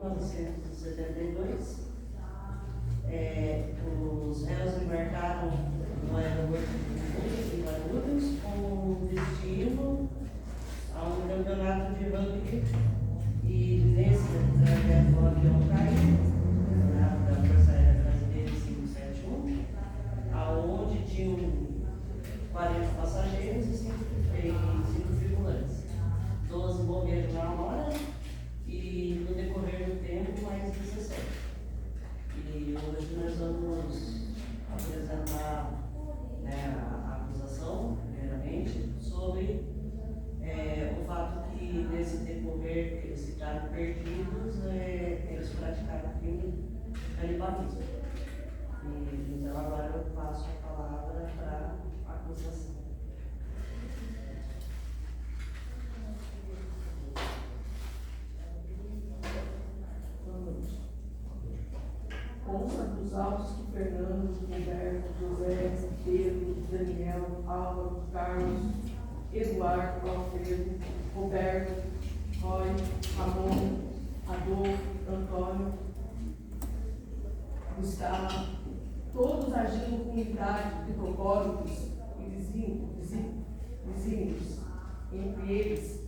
1972, os réus embarcaram no aeroporto de Guarulhos com destino a um campeonato de rugby, e nesse trajeto o avião caiu da Força Aérea Brasileira 571, aonde tinham 40 passageiros e 5 tripulantes. 12 morreram na hora e no decorrer do tempo mais 17. E hoje nós vamos apresentar a acusação, primeiramente, sobre o fato que nesse decorrer que eles ficaram perdidos, eles praticaram crime de canibalismo. Então agora eu passo a palavra para a acusação. Consta dos autos que Fernando, Roberto, José, Pedro, Daniel, Álvaro, Carlos, Eduardo, Alfredo, Roberto, Roy, Ramon, Adolfo, Antônio, Gustavo, todos agindo com unidade de propósitos e vizinhos, entre eles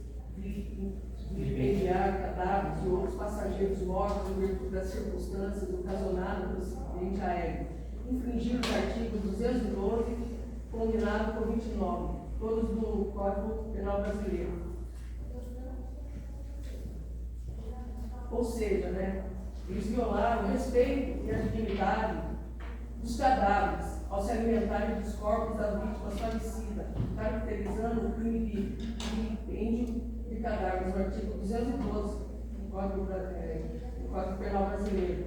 vilipendiar cadáveres de outros passageiros mortos em virtude das circunstâncias ocasionadas pelo acidente aéreo, infringir os artigos 212, combinado com 29, todos do Código Penal Brasileiro. Ou seja, eles violaram o respeito e a dignidade dos cadáveres ao se alimentarem dos corpos das vítimas falecidas, caracterizando o crime de vilipêndio de cadáveres no artigo 212 do Código Penal Brasileiro,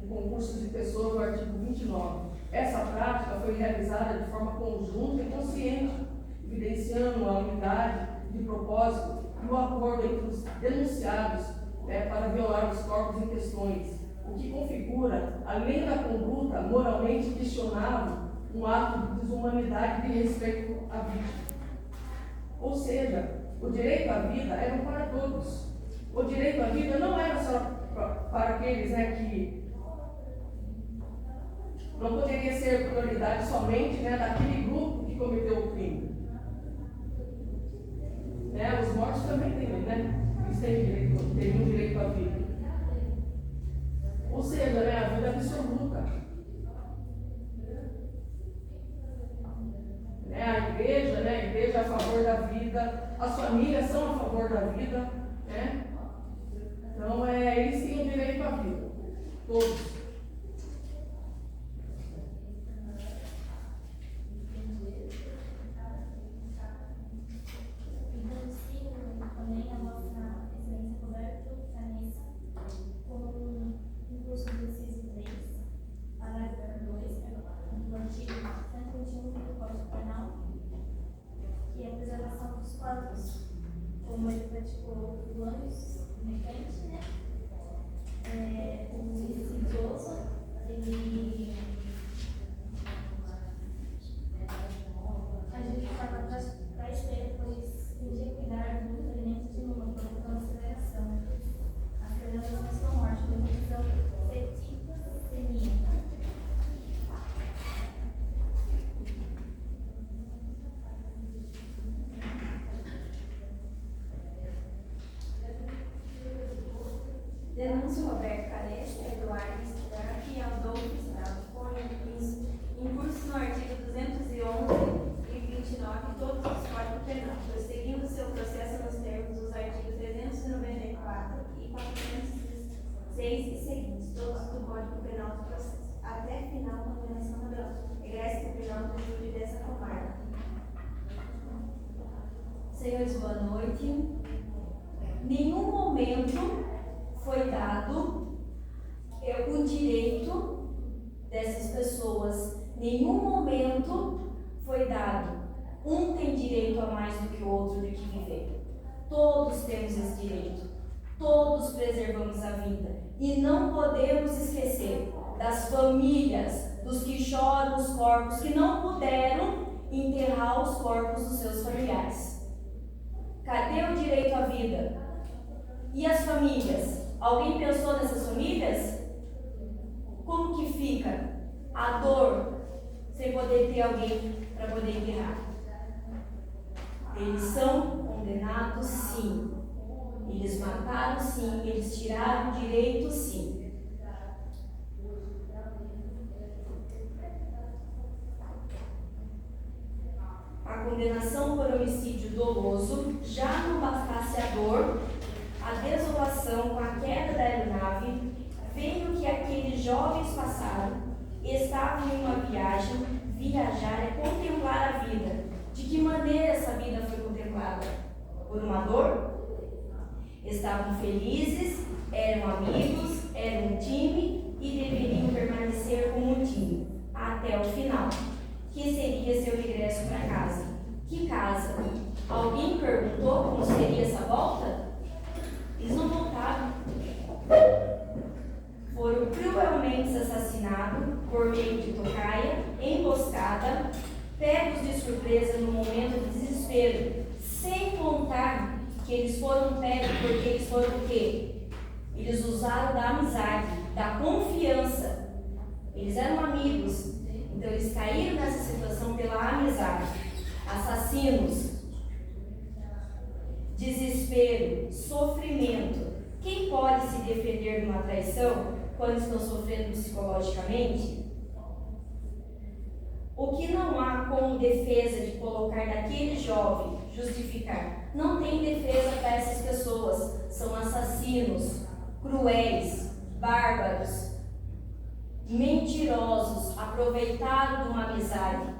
o concurso de pessoas no artigo 29. Essa prática foi realizada de forma conjunta e consciente, evidenciando a unidade de propósito e o acordo entre os denunciados para violar os corpos em questões, o que configura, além da conduta moralmente questionável, um ato de desumanidade de respeito à vítima. Ou seja, o direito à vida era para todos. O direito à vida não era só para aqueles que não poderia ser prioridade somente daquele grupo que cometeu o crime. Os mortos também têm, eles teriam direito à vida. Ou seja, a vida absoluta. A igreja é a favor da vida, as famílias são a favor da vida, Então, eles têm o direito à vida, todos. Também a nossa excelência Roberto Canessa, com o concurso do inciso 3, parágrafo 2, do artigo 121 do Código Penal, que é a preservação dos corpos, como ele praticou danos mecânicos, o incidoso, ele agiu de forma traiçoeira, pois fingia cuidar dos elementos de uma provocando aceleração. As preservações são morte, definição septicemia. Denúncio Roberto Canessa, Eduardo Stark e Adolfo Stark, com incurso no artigo 211 e 29 de todos os códigos penais, prosseguindo seu processo nos termos dos artigos 394 e 406 e seguintes, todos do Código Penal do Processo, até final da condenação da egressa penal do júri dessa comarca. Senhores, boa noite. Nenhum momento foi dado o direito dessas pessoas, nenhum momento foi dado. Um tem direito a mais do que o outro de que viver. Todos temos esse direito. Todos preservamos a vida. E não podemos esquecer das famílias, dos que choram os corpos, que não puderam enterrar os corpos dos seus familiares. Cadê o direito à vida? E as famílias? Alguém pensou nessas famílias? Como que fica a dor sem poder ter alguém para poder enterrar? Eles são condenados, sim. Eles mataram, sim. Eles tiraram o direito, sim. A condenação por homicídio doloso já não bastasse a dor, a desolação com a queda da aeronave, vendo que aqueles jovens passaram, estavam em uma viagem, viajar é contemplar a vida. De que maneira essa vida foi contemplada? Por uma dor? Estavam felizes, eram amigos, eram um time e deveriam permanecer como um time até o final, que seria seu regresso para casa. Que casa? Alguém perguntou como seria essa volta? Eles não voltaram. Foram cruelmente assassinados por meio de tocaia, emboscada, pegos de surpresa no momento de desespero, sem contar que eles foram pegos porque eles foram o quê? Eles usaram da amizade, da confiança. Eles eram amigos, então eles caíram nessa situação pela amizade. Assassinos, desespero, sofrimento. Quem pode se defender de uma traição quando estão sofrendo psicologicamente? O que não há como defesa de colocar daquele jovem, justificar? Não tem defesa para essas pessoas. São assassinos, cruéis, bárbaros, mentirosos, aproveitaram de uma amizade.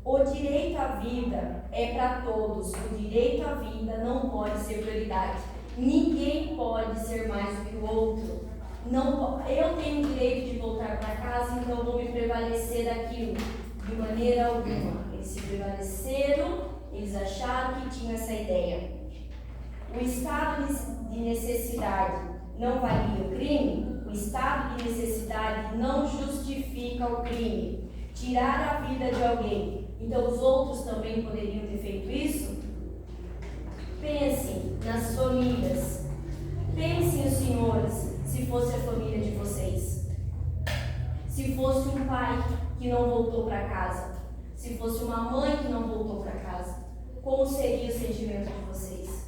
O direito à vida é para todos. O direito à vida não pode ser prioridade. Ninguém pode ser mais do que o outro. Não, eu tenho o direito de voltar para casa, então eu vou me prevalecer daquilo. De maneira alguma. Eles se prevaleceram, eles acharam que tinham essa ideia. O estado de necessidade não valia o crime? O estado de necessidade não justifica o crime. Tirar a vida de alguém. Então os outros também poderiam ter feito isso? Pensem nas famílias. Pensem, os senhores, se fosse a família de vocês. Se fosse um pai que não voltou para casa. Se fosse uma mãe que não voltou para casa. Como seria o sentimento de vocês?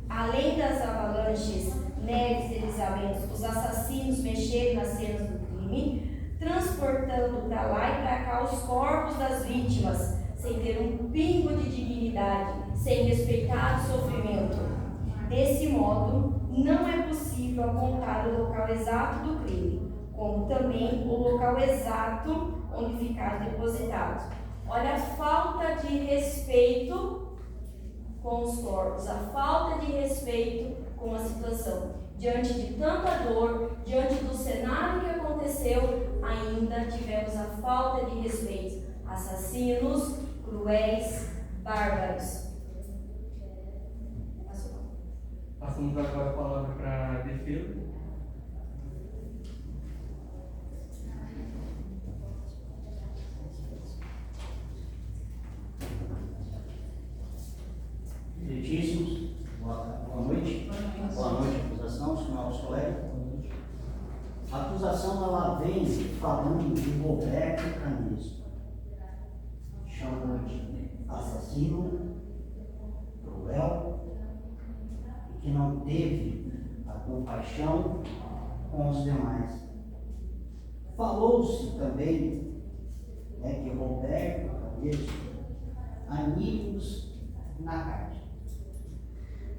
Além das avalanches, neves, deslizamentos, os assassinos mexeram nas cenas do crime, transportando para lá e para cá os corpos das vítimas, sem ter um pingo de dignidade, sem respeitar o sofrimento. Desse modo, não é possível apontar o local exato do crime, como também o local exato onde ficaram depositados. Olha a falta de respeito com os corpos, a falta de respeito com a situação. Diante de tanta dor, diante do cenário que aconteceu, ainda tivemos a falta de respeito. Assassinos, cruéis, bárbaros. Passamos agora a palavra para a defesa. Direitíssimos, boa noite. Boa noite, acusação, os novos colegas. A acusação ela vem falando de Roberto Canizo. Chama de assassino, cruel, e que não teve a compaixão com os demais. Falou-se também que Roberto Canizo, amigos na carne,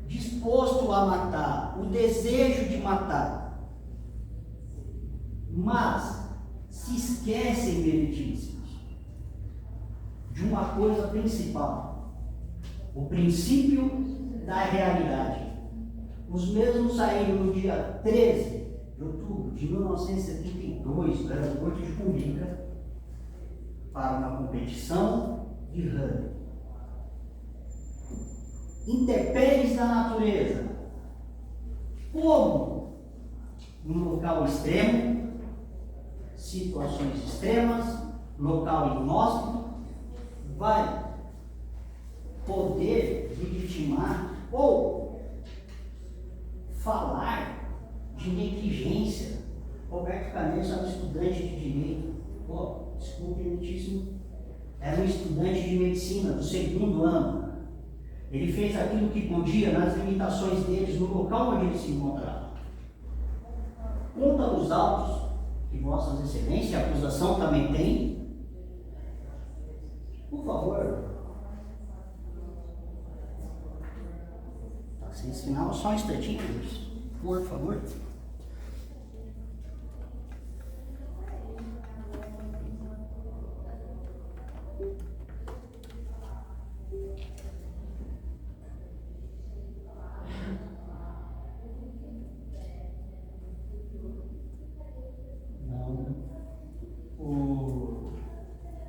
disposto a matar, o desejo de matar, mas se esquecem, meritíssimos, de uma coisa principal: o princípio da realidade. Os mesmos saíram no dia 13 de outubro de 1972 do aeroporto de Cumbica para uma competição de rugby. Intempéries da natureza, como num local extremo, situações extremas, local inóspito, vai poder legitimar ou falar de negligência. Roberto Caneso era um estudante de direito. Desculpe, muitíssimo. Era um estudante de medicina do 2º ano. Ele fez aquilo que podia nas limitações deles, no local onde ele se encontrava. Conta nos autos que Vossas Excelências, a acusação também tem. Por favor. Tá sem sinal, só um instantinho, por favor.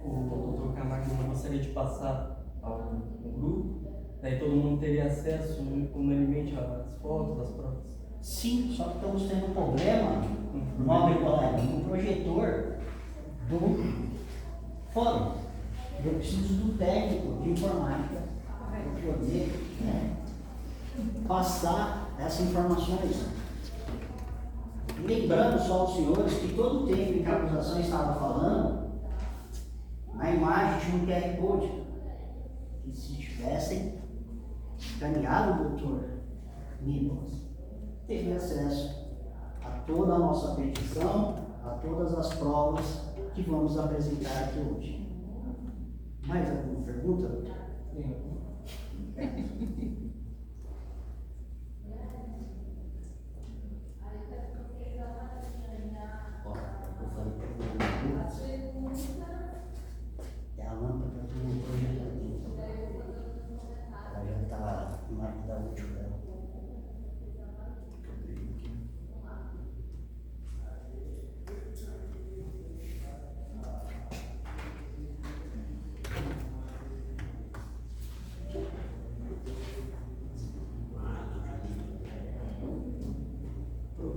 O doutor Camargo não gostaria de passar ao grupo, daí todo mundo teria acesso unanimemente às fotos, às provas. Sim, só que estamos tendo um problema, nobre colega, no projetor do fórum. Eu preciso do técnico de informática para poder passar essas informações. Lembrando só aos senhores que todo o tempo em que a acusação estava falando, na imagem tinha um QR Code, que se tivessem escaneado o doutor Nicolas, teria acesso a toda a nossa petição, a todas as provas que vamos apresentar aqui hoje. Mais alguma pergunta, doutor? Eu falei para é a lâmpada do projeto. Ela já está na vida útil dela.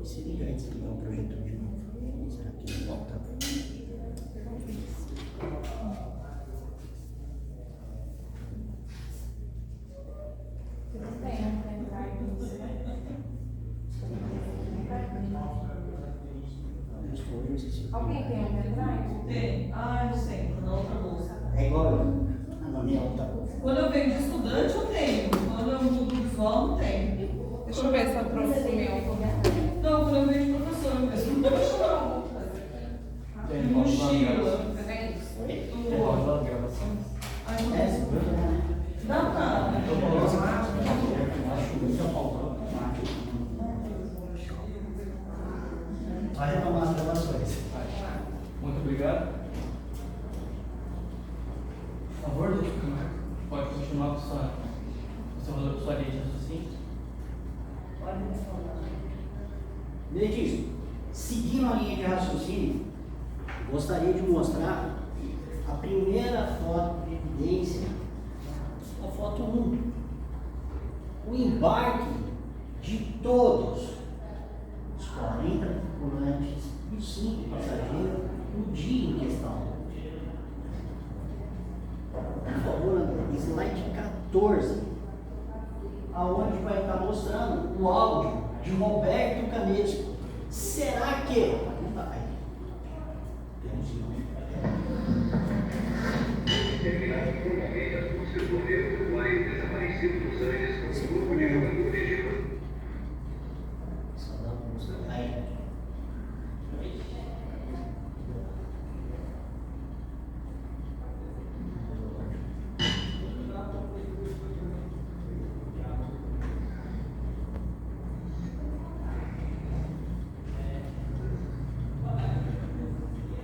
Se liga antes de ligar o projetor de novo. Será que ele volta? Alguém tem um pendrive? Tem. Ah, eu sei, na outra bolsa. É igual eu. Na minha outra bolsa. Quando eu venho de estudante, eu tenho. Quando eu mudo visual, não tenho. Deixa eu ver se a prof meu. Não, quando eu venho de professora mesmo. Tem pausa das gravações. Mochila. Tem pausa das gravações. Ai, não É, sei. você viu, né? Dá pra. Então, pausa. Vai retomar as gravações. Muito obrigado. Por favor, doutor Camargo, pode continuar com sua linha de raciocínio? Pode me falar. Benedito, seguindo a linha de raciocínio, gostaria de mostrar a primeira foto de evidência, a foto 1. O embarque de todos os 40 tripulantes e 5 passageiros no dia em questão. Por favor, André, slide 14, aonde vai estar mostrando o áudio de Roberto Canesco. Será que... Não tá aí. Terminado formalmente as buscas do governo do país desaparecido dos Andes com um grupo de jogadores de Só dá uma música. Aí.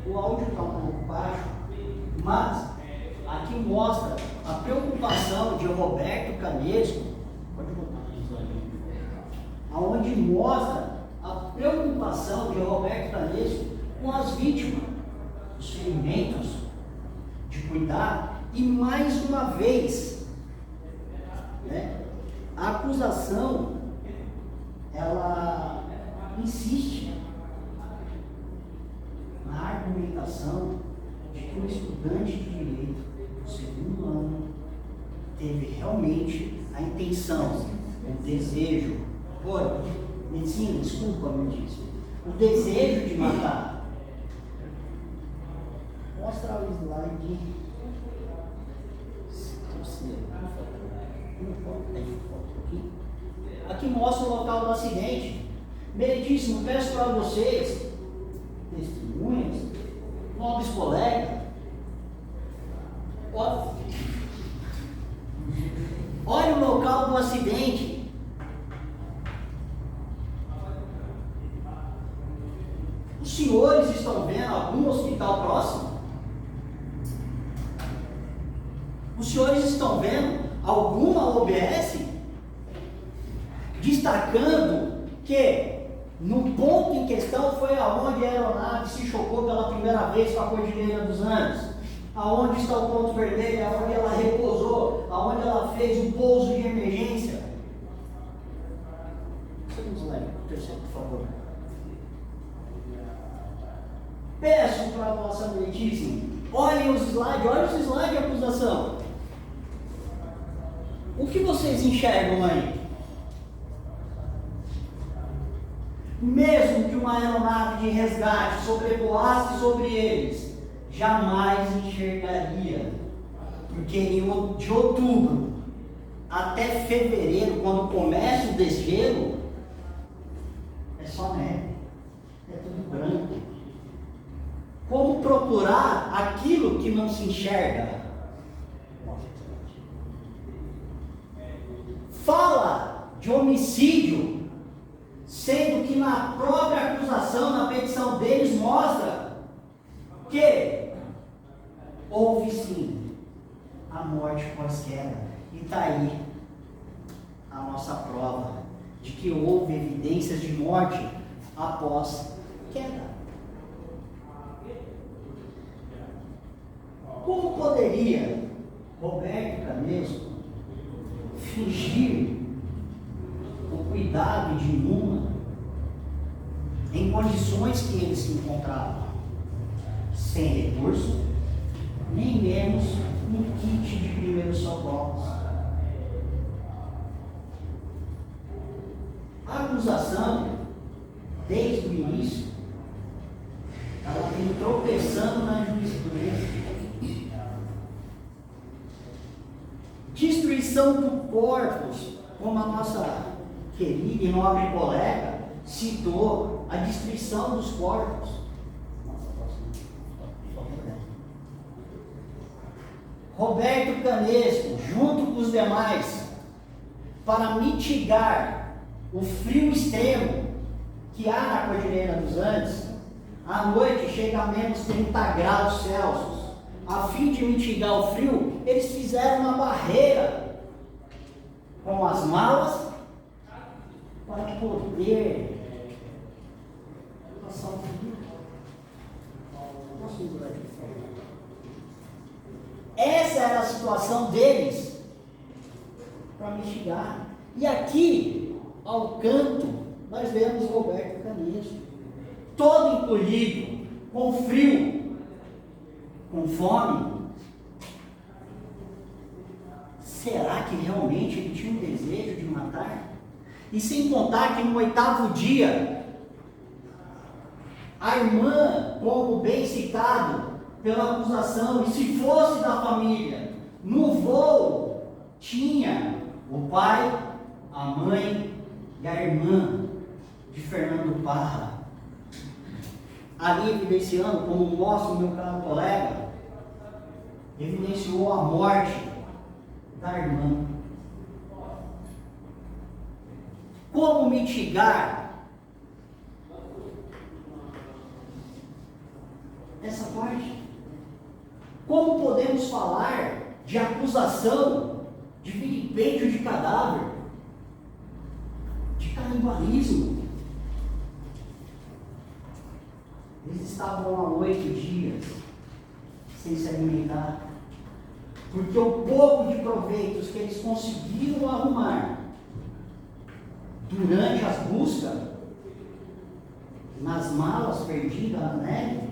O áudio está um pouco baixo, mas aqui mostra a preocupação de Roberto Canesco, pode botar isso aí, aonde mostra a preocupação de Roberto Canesco com as vítimas, os ferimentos, de cuidar, e mais uma vez, né, a acusação, ela insiste na argumentação de que um estudante de direito do 2º ano teve realmente a intenção, o desejo, medicina, desculpa, me disse, o desejo de matar. Mostra o slide. Aqui mostra o local do acidente. Meritíssimo, peço para vocês, testemunhas, nobres colegas, olha o local do acidente. Os senhores estão vendo algum hospital próximo? Os senhores estão vendo alguma OBS? Destacando que no ponto em questão foi aonde a aeronave se chocou pela primeira vez com a Cordilheira dos Andes. Aonde está o ponto vermelho, aonde ela repousou, aonde ela fez o pouso de emergência. Vamos lá, terceiro, por favor. Peço para a vossa meritíssima, olhem os slides de acusação. O que vocês enxergam aí? Mesmo que uma aeronave de resgate sobrevoasse sobre eles, jamais enxergaria, porque de outubro até fevereiro, quando começa o desgelo, é só neve, é tudo branco. Como procurar aquilo que não se enxerga? Fala de homicídio, sendo que na própria acusação, na petição deles, mostra que houve sim a morte pós-queda. E está aí a nossa prova de que houve evidências de morte após queda. Como poderia Roberto Canesco fingir o cuidado de Numa em condições que ele se encontrava? Sem recurso, nem menos um kit de primeiros socorros. A acusação, desde o início, ela vem tropeçando na jurisprudência. Destruição do corpos, como a nossa querida e nobre colega citou, a destruição dos corpos. Roberto Canesco, junto com os demais, para mitigar o frio extremo que há na Cordilheira dos Andes, à noite chega a menos 30 graus Celsius. A fim de mitigar o frio, eles fizeram uma barreira com as malas para poder passar o frio. Posso mudar de forma? Essa era a situação deles para mitigar. E aqui, ao canto, nós vemos Roberto Canesco, todo encolhido, com frio, com fome. Será que realmente ele tinha um desejo de matar? E sem contar que no 8º dia, a irmã, como bem citado pela acusação, e se fosse da família, no voo tinha o pai, a mãe e a irmã de Fernando Parra. Ali evidenciando, como mostra o meu caro colega, evidenciou a morte da irmã. Como mitigar essa parte? Como podemos falar de acusação, de vilipêndio de cadáver, de canibalismo? Eles estavam há 8 dias sem se alimentar, porque o pouco de proveitos que eles conseguiram arrumar durante as buscas nas malas perdidas na neve,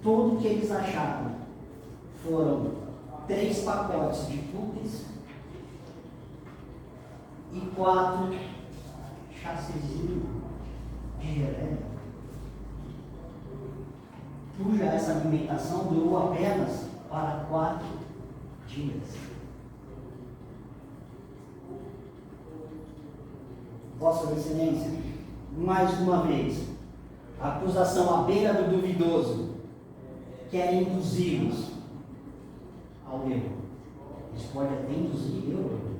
tudo que eles acharam foram 3 pacotes de cookies e 4 chassizinhos de geleia, cuja essa alimentação durou apenas para 4 dias. Vossa Excelência, mais uma vez, a acusação à beira do duvidoso quer induzi-los ao erro. Isso pode até induzir eu ao erro.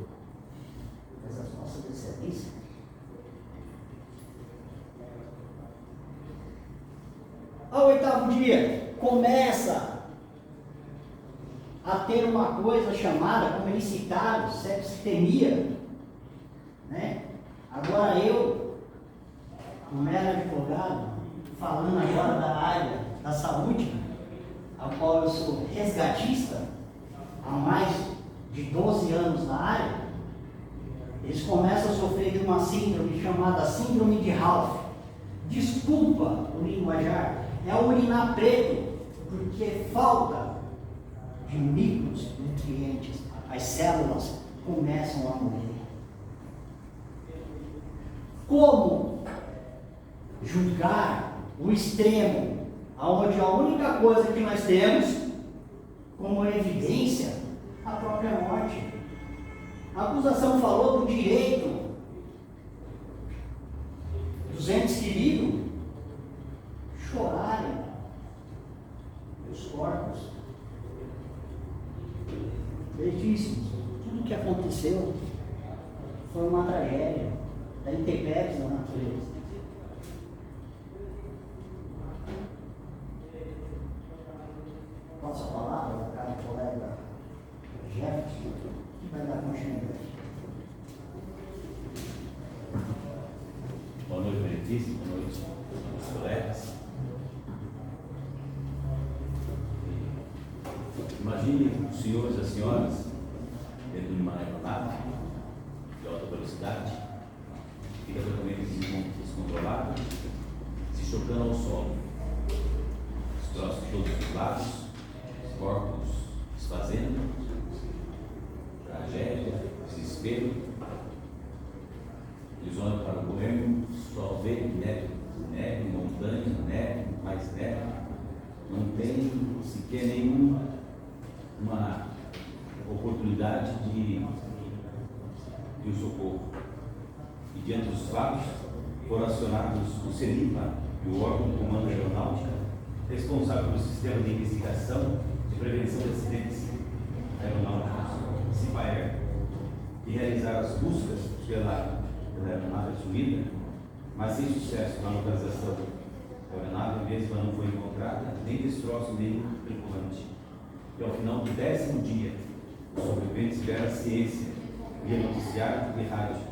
Essas Vossas Excelências. Ao 8º dia, começa a ter uma coisa chamada, como eles citaram, septicemia, né? Agora eu, como mero advogado, falando agora da área da saúde, a qual eu sou resgatista há mais de 12 anos na área, eles começam a sofrer de uma síndrome chamada síndrome de Ralph. Desculpa o linguajar, é o urinar preto, porque falta de micronutrientes, as células começam a morrer. Como julgar o extremo, onde a única coisa que nós temos como evidência a própria morte? A acusação falou do direito dos entes queridos chorarem os corpos. Legítimos, tudo que aconteceu foi uma tragédia da intempéries da natureza. Passo a palavra ao cara colega Jefferson, que vai dar continuidade. Boa noite, Benedício. Boa noite, meus colegas. Imagine os senhores e as senhoras dentro de uma aeronave de alta velocidade, fica totalmente descontrolado, se chocando ao solo. Os troços todos os lados, os corpos desfazendo, tragédia, desespero. Eles olham para o governo, só vê neve, montanha, neve, mais neve. Não tem sequer nenhuma oportunidade de um socorro. E diante dos fatos, foram acionados o CENIPA e o órgão do Comando Aeronáutica, responsável pelo sistema de investigação de prevenção de acidentes aeronáuticos, CIPAER, e realizaram as buscas pela aeronave sumida, mas sem sucesso na localização da aeronave. A mesma não foi encontrada, nem destroço, nem tripulante. E ao final do 10º dia, os sobreviventes tiveram a ciência, via noticiário e rádio,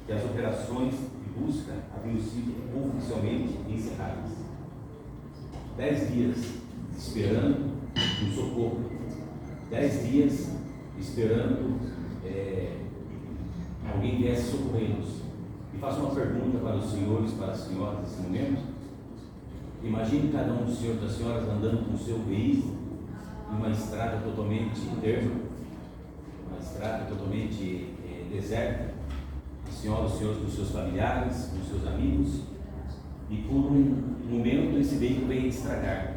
que as operações de busca haviam sido oficialmente encerradas. 10 dias esperando um socorro, 10 dias esperando alguém viesse socorrê-los. E faço uma pergunta para os senhores, para as senhoras nesse momento. Imagine cada um dos senhores e das senhoras andando com o seu veículo em uma estrada totalmente erma, uma estrada totalmente deserta, a senhora, os senhores com seus familiares, com seus amigos, e por um momento esse veículo vem estragar.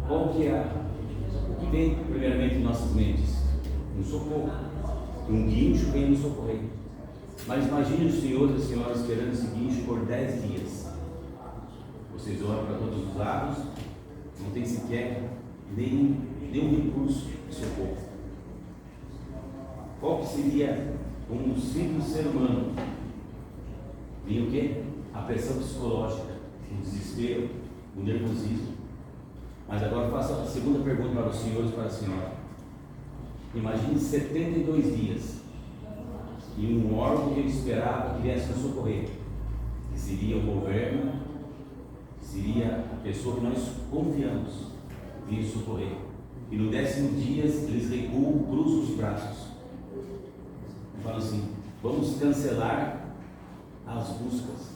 Qual que é o que vem primeiramente em nossas mentes? Um socorro. Um guincho vem nos socorrer. Mas imagine os senhores e as senhoras esperando esse guincho por 10 dias. Vocês olham para todos os lados, não tem sequer nenhum recurso de socorro. Qual que seria um simples ser humano? Vem o quê? A pressão psicológica, o desespero, o nervosismo. Mas agora faço a segunda pergunta para os senhores e para a senhora. Imagine 72 dias e um órgão que ele esperava que viesse nos socorrer, que seria o governo, que seria a pessoa que nós confiamos, vir socorrer. E no 10º dia eles recuam, cruzam os braços e falam assim: vamos cancelar as buscas,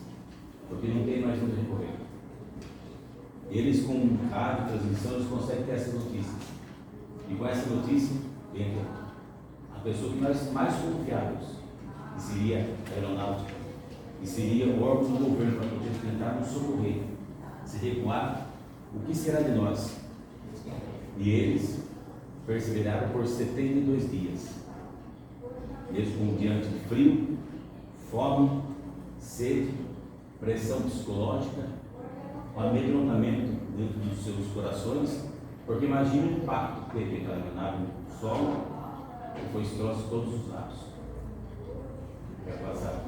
porque não tem mais onde recorrer. Eles, com rádio, transmissão, eles conseguem ter essas notícias. E com essa notícia entra a pessoa que nós mais confiávamos, que seria a aeronáutica, que seria o órgão do governo para poder tentar nos socorrer, se recuar, o que será de nós? E eles perseveraram por 72 dias, mesmo diante de frio, fome, sede, pressão psicológica, um amedrontamento dentro dos seus corações, porque imagine o impacto que teve aquela aeronave no solo, que foi exposto todos os lados. Quer passar?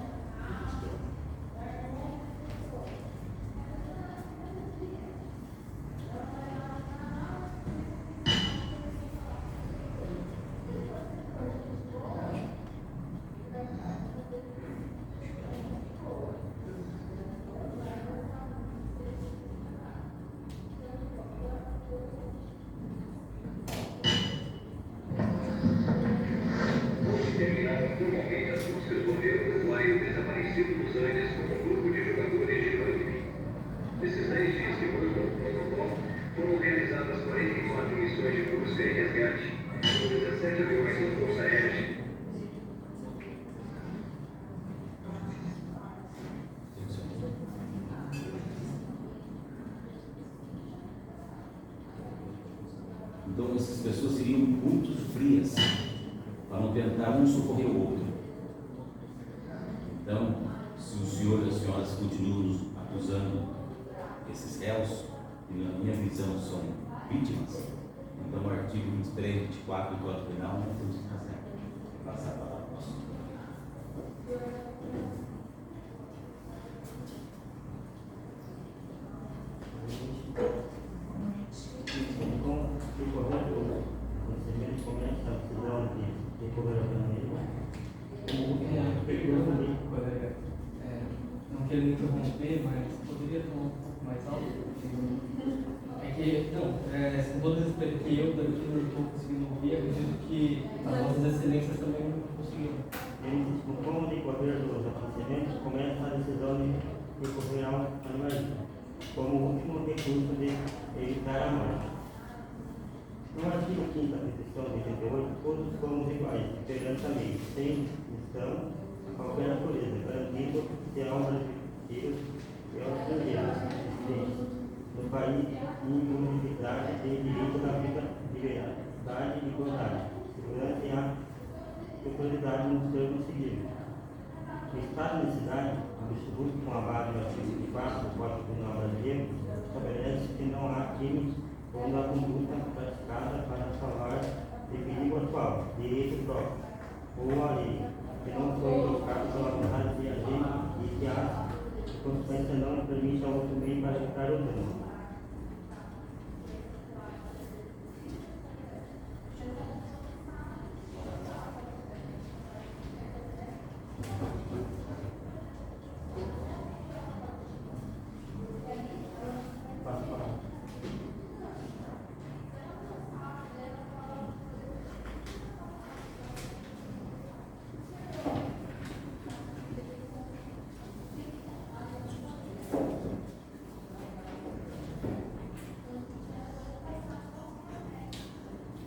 Terminaram formalmente as buscas do avião uruguaio desaparecido nos Andes com um grupo de jogadores de rugby. Nesses 10 dias que foram o protocolo, foram realizadas 44 missões de busca e resgate, com 17 aviões da Força Aérea. Então essas pessoas seriam muito frias para não tentar um socorrer o outro. Então, se os senhores e as senhoras continuam nos acusando esses réus, que na minha visão são vítimas, então o artigo 23, 24 do Código Penal não temos que fazer. Passar a palavra. Com decorrer do procedimento, começa a decisão de recorrer ao Colega, não quero me interromper, mas poderia falar um pouco mais alto? É que, não, com todo respeito que eu daqui não estou conseguindo ouvir, acredito que as nossas excelências também não conseguiram. Com o decorrer dos acontecimentos, começa a decisão de recorrer ao animalismo, como último recurso de evitar a morte. No artigo 5º da Constituição de 88, todos somos iguais, perante a lei, sem distinção a qualquer natureza, garantindo que a honra de Deus e aos estrangeiros existentes no país inimunidade tem direito à vida, liberdade e igualdade, segurança e a autoridade nos termos seguidos. O estado de necessidade, absoluto com a base do artigo 4 do Código Penal brasileiro, estabelece que não há crime quando a conduta praticada para salvar de perigo atual, direito próprio ou alheio, que não foi colocado pela vontade de agente e que a consequência não permite ao outro meio para evitar o dano.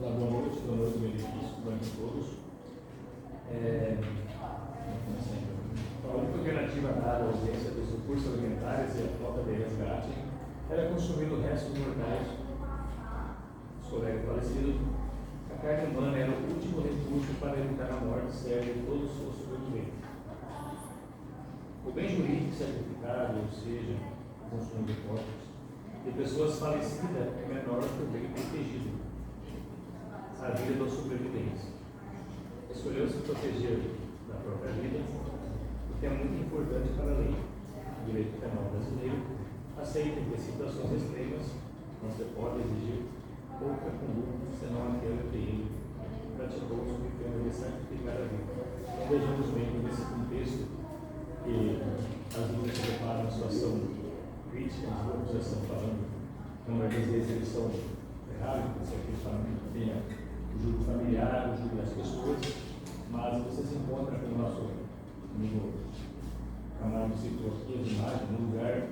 Olá, boa noite, benefício, boa noite a todos. A única alternativa dada à ausência dos recursos alimentares e a falta de resgate era consumir o resto dos mortais dos colegas falecidos. A carne humana era o último recurso para evitar a morte séria de todos os sobreviventes. O bem jurídico sacrificado, ou seja, o consumo de corpos de pessoas falecidas, é menor que o bem protegido, a vida dos sobreviventes. Escolheu-se proteger da própria vida, o que é muito importante para a lei. O direito penal brasileiro aceita que em situações extremas não se pode exigir pouca conduta, senão aquela que ele praticou sob pena de sacrificar a vida. Então vejamos bem nesse contexto que as vítimas se deparam em situação crítica, os grupos já estão falando, muitas vezes eles são errados, porque aqueles famílias tenham o júri familiar, o júri das pessoas, mas você se encontra com o nosso amigo Camargo citou aqui as imagens, num lugar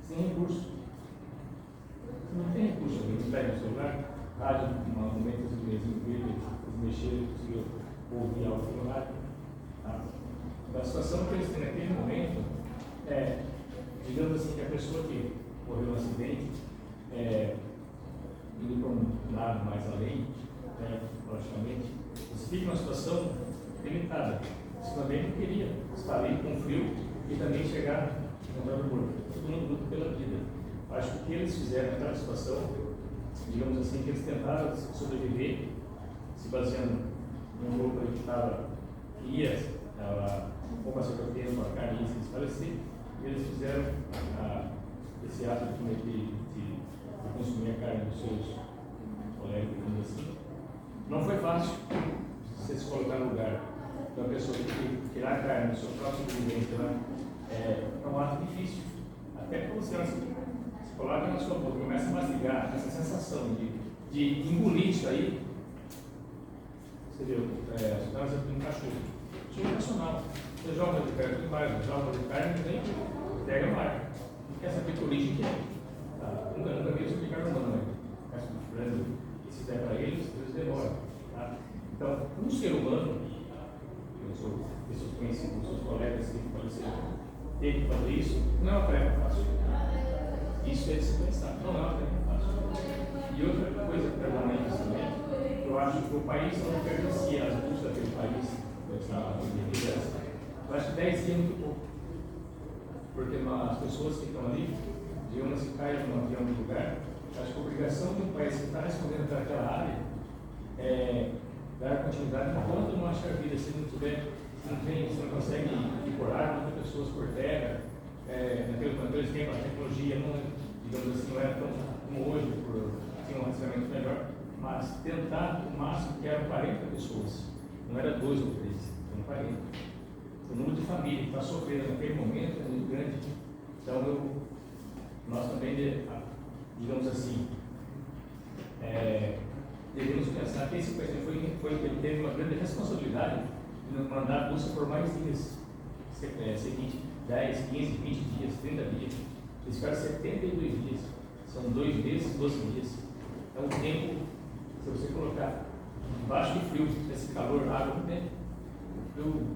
sem recurso. Você não tem recurso, alguém pega o celular, rádio, momentos de mexer, conseguiu situação que eles têm naquele momento é, digamos assim, que a pessoa que morreu no acidente, indo para um lado mais além, logicamente, você fica numa situação limitada. Você também não queria estar ali com frio e também chegar no próprio morto. Todo mundo luta pela vida. Acho que o que eles fizeram naquela situação, digamos assim, que eles tentaram sobreviver, se baseando num grupo que que ia pouco a certo tempo, a carne ia se desfalecer, e eles fizeram esse ato de consumir a carne dos seus colegas, digamos assim. Não foi fácil você se colocar no lugar de uma pessoa que tirar a carne do seu próprio sobrevivente, né? É um ato difícil. Até porque você se coloca na sua boca, começa a mastigar, essa sensação de engolir isso aí. Você viu? Você está fazendo um cachorro. Isso é nacional. Você joga de perto de baixo, joga de carne, nem pega mais. Não quer saber que origem que é. Tá? Nunca vi isso de carne humana, né? Caso de frango, e se der para eles demoram. Tá? Então, um ser humano, pessoas conhecidas, seus colegas que faleceram, teve que fazer isso, não é uma tarefa fácil. Isso é de se pensar, não é uma tarefa fácil. E outra coisa que eu também, eu acho que o país não pertencia às buscas daquele país. Eu acho que 10 dias é muito pouco, porque as pessoas que estão ali, digamos, se caem num avião de lugar, acho que a obrigação de um país que está respondendo para aquela área é dar continuidade enquanto não achar vida, se não tiver, se não consegue decorar muitas pessoas por terra, naqueles tempos a tecnologia não, digamos assim, não era tão como hoje, por ter um raciocínio melhor, mas tentar o máximo que eram 40 pessoas. Não era 2 ou 3, eram 40. O número de família que está sofrendo naquele momento é muito grande. Então, nós também, digamos assim, devemos pensar que esse presidente ele teve uma grande responsabilidade de nos mandar a busca por mais dias, seguinte, 10, 15, 20 dias, 30 dias. Eles ficaram 72 dias. São 2 meses, 12 dias. Então, o tempo, se você colocar embaixo de frio, esse calor, água, não tem. Frio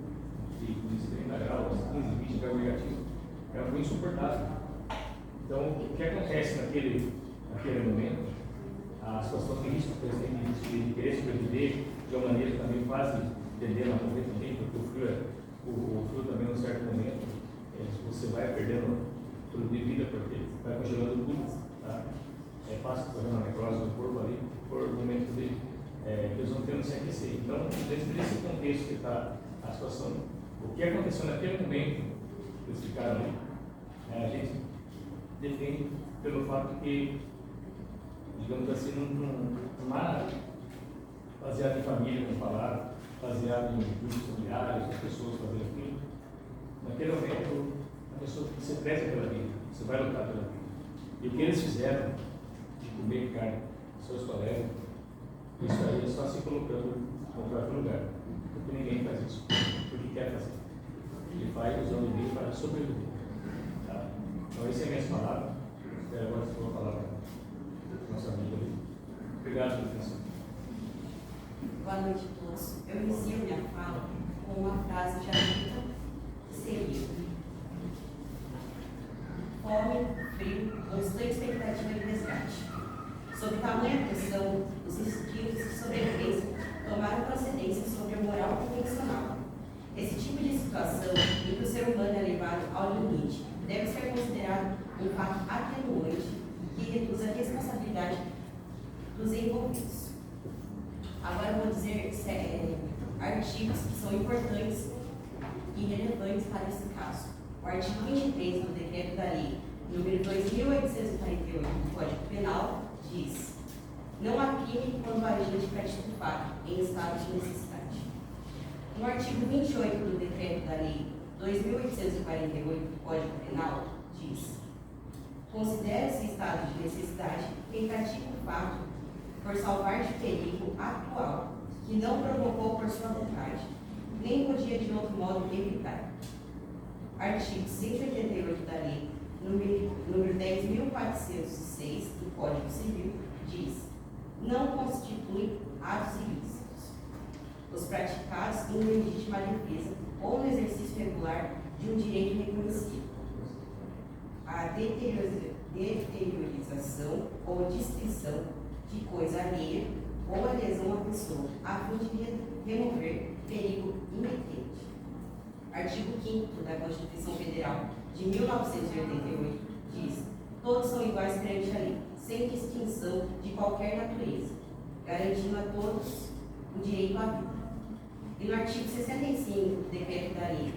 de 30 graus, 15, 20 graus negativos, é um frio insuportável. Então, o que acontece naquele momento? A situação de risco, por exemplo, de querer sobreviver de uma maneira também quase tendendo a morrer também, porque o frio também, num certo momento, você vai perdendo tudo de vida, porque vai congelando tudo. Tá? É fácil fazer uma necrose do corpo ali, por um momento que eles não têm se aquecer. Então, dentro desse contexto que está a situação, o que aconteceu naquele momento que eles ficaram ali, a gente defende pelo fato que, digamos assim, não há baseado em família, como falaram, baseado em grupos familiares, as pessoas fazendo aquilo. Naquele momento, a pessoa se preza pela vida, você vai lutar pela vida. E o que eles fizeram de comer carne, seus colegas, isso aí é só se colocando no próprio lugar. Porque ninguém faz isso, porque quer fazer. Ele faz usando o meio para sobreviver. Tá? Então, essa é a minha palavra. Espero agora que eu vou falar para nossa amiga ali. Obrigado pela atenção. Boa noite a todos. Eu inicio minha fala com uma frase de Anitta Seria. Fome, frio, constante expectativa de resgate. Sob tamanha pressão, os instintos de sobrevivência tomaram procedência sobre a moral convencional. Esse tipo de situação, em que o ser humano é levado ao limite, deve ser considerado um fato atenuante que reduz a responsabilidade dos envolvidos. Agora eu vou dizer artigos que são importantes e relevantes para esse caso. O artigo 23 do Decreto da Lei número 2.848 do Código Penal diz: não há crime quando o agente pratica o fato em estado de necessidade. No artigo 28 do Decreto da Lei 2.848 do Código Penal diz: considera-se estado de necessidade quem pratica o fato por salvar de perigo atual, que não provocou por sua vontade, nem podia de outro modo evitar. Artigo 188 da Lei número 10.406 do Código Civil diz: não constitui atos ilícitos os praticados em legítima defesa ou no exercício regular de um direito reconhecido. A deteriorização ou destruição de coisa alheia ou a lesão à pessoa, a fim de remover perigo iminente. Artigo 5º da Constituição Federal de 1988 diz: todos são iguais perante a lei, sem distinção de qualquer natureza, garantindo a todos o direito à vida. E no artigo 65 do Decreto da Lei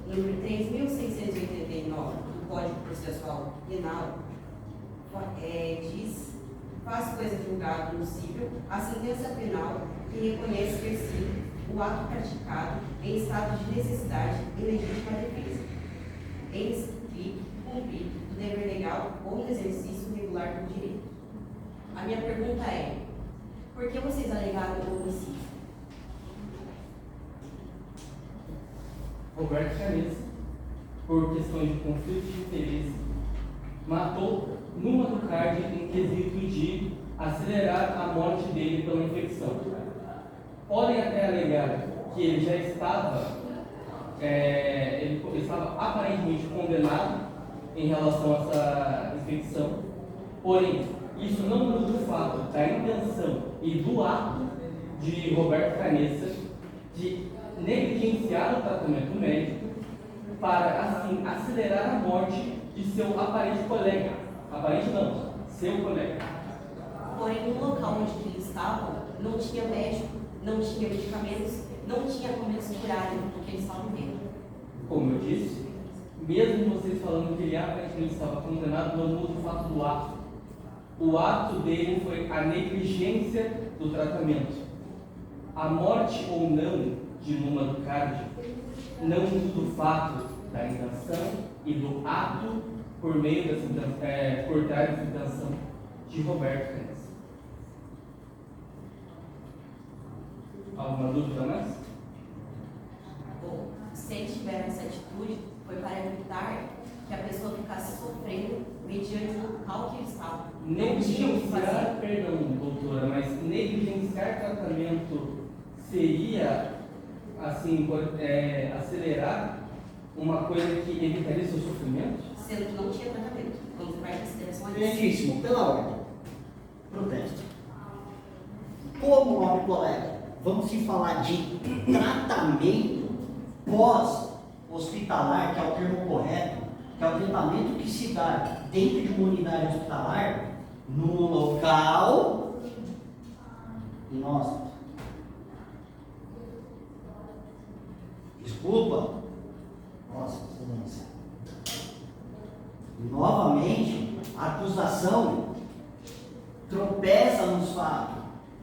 número 3.689 do Código Processual Penal, diz: faz coisa julgada possível a sentença penal que reconhece ter sido o ato praticado em estado de necessidade e legítima defesa, em estrito cumprir do dever legal ou no exercício regular do direito. A minha pergunta é: por que vocês alegaram o homicídio? Roberto Canessa, por questões de conflito de interesse, matou numa do card em quesito de acelerar a morte dele pela infecção. Podem até alegar que ele já estava, ele estava aparentemente condenado em relação a essa infecção, porém, isso não muda o fato da intenção e do ato de Roberto Canessa de negligenciar o tratamento médico para, assim, acelerar a morte de seu aparente colega. Aparente não, seu colega. Porém, no local onde eles estavam, não tinha médico, não tinha medicamentos, não tinha como eles curarem o que eles estavam vendo. Como eu disse, mesmo vocês falando que ele aparentemente estava condenado, não muda o fato do ato. O ato dele foi a negligência do tratamento. A morte ou não de Numa do Card não muda o fato da intenção e do ato por meio dessa por trás dessa intenção de Roberto Canessa. Alguma dúvida mais? Bom, se eles tiveram essa atitude, foi para evitar que a pessoa ficasse sofrendo mediante o local que eles estavam. Não tinham o que fazer. Negligenciar, perdão, doutora, mas negligenciar tratamento seria, assim, acelerar uma coisa que evitaria seu sofrimento? Sendo que não tinha tratamento. Vamos para a consideração aqui. Excelentíssimo, pela ordem. Protesto. Como, nobre colega, vamos se falar de tratamento pós-hospitalar, que é o termo correto, que é o tratamento que se dá dentro de uma unidade hospitalar, no local inóspito. Desculpa, Nossa Excelência. Novamente, a acusação tropeça nos fatos.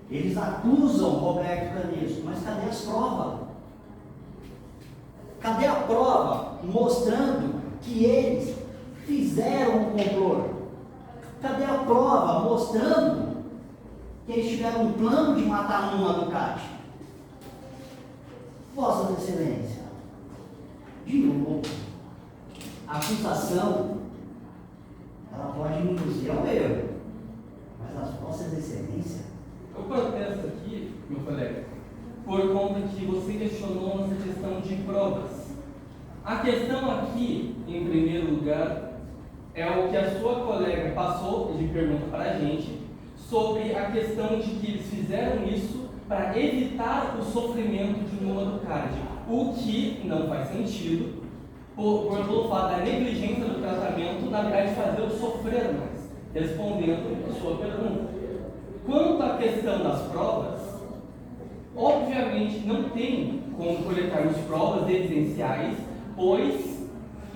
Eles acusam Roberto Canessa, mas cadê as provas? Cadê a prova mostrando que eles fizeram um complô? Cadê a prova mostrando que eles tiveram um plano de matar Numa do Card? Vossas Excelências, de novo, a acusação ela pode induzir ao erro, mas as Vossas Excelências. Eu protesto aqui, meu colega, por conta que você questionou nossa questão de provas. A questão aqui, em primeiro lugar, é o que a sua colega passou de pergunta para a gente sobre a questão de que eles fizeram isso para evitar o sofrimento de Numa do Card, o que não faz sentido, pelo fato da negligência do tratamento, na verdade, fazer-o sofrer mais, respondendo a sua pergunta. Quanto à questão das provas, obviamente não tem como coletarmos provas evidenciais, pois,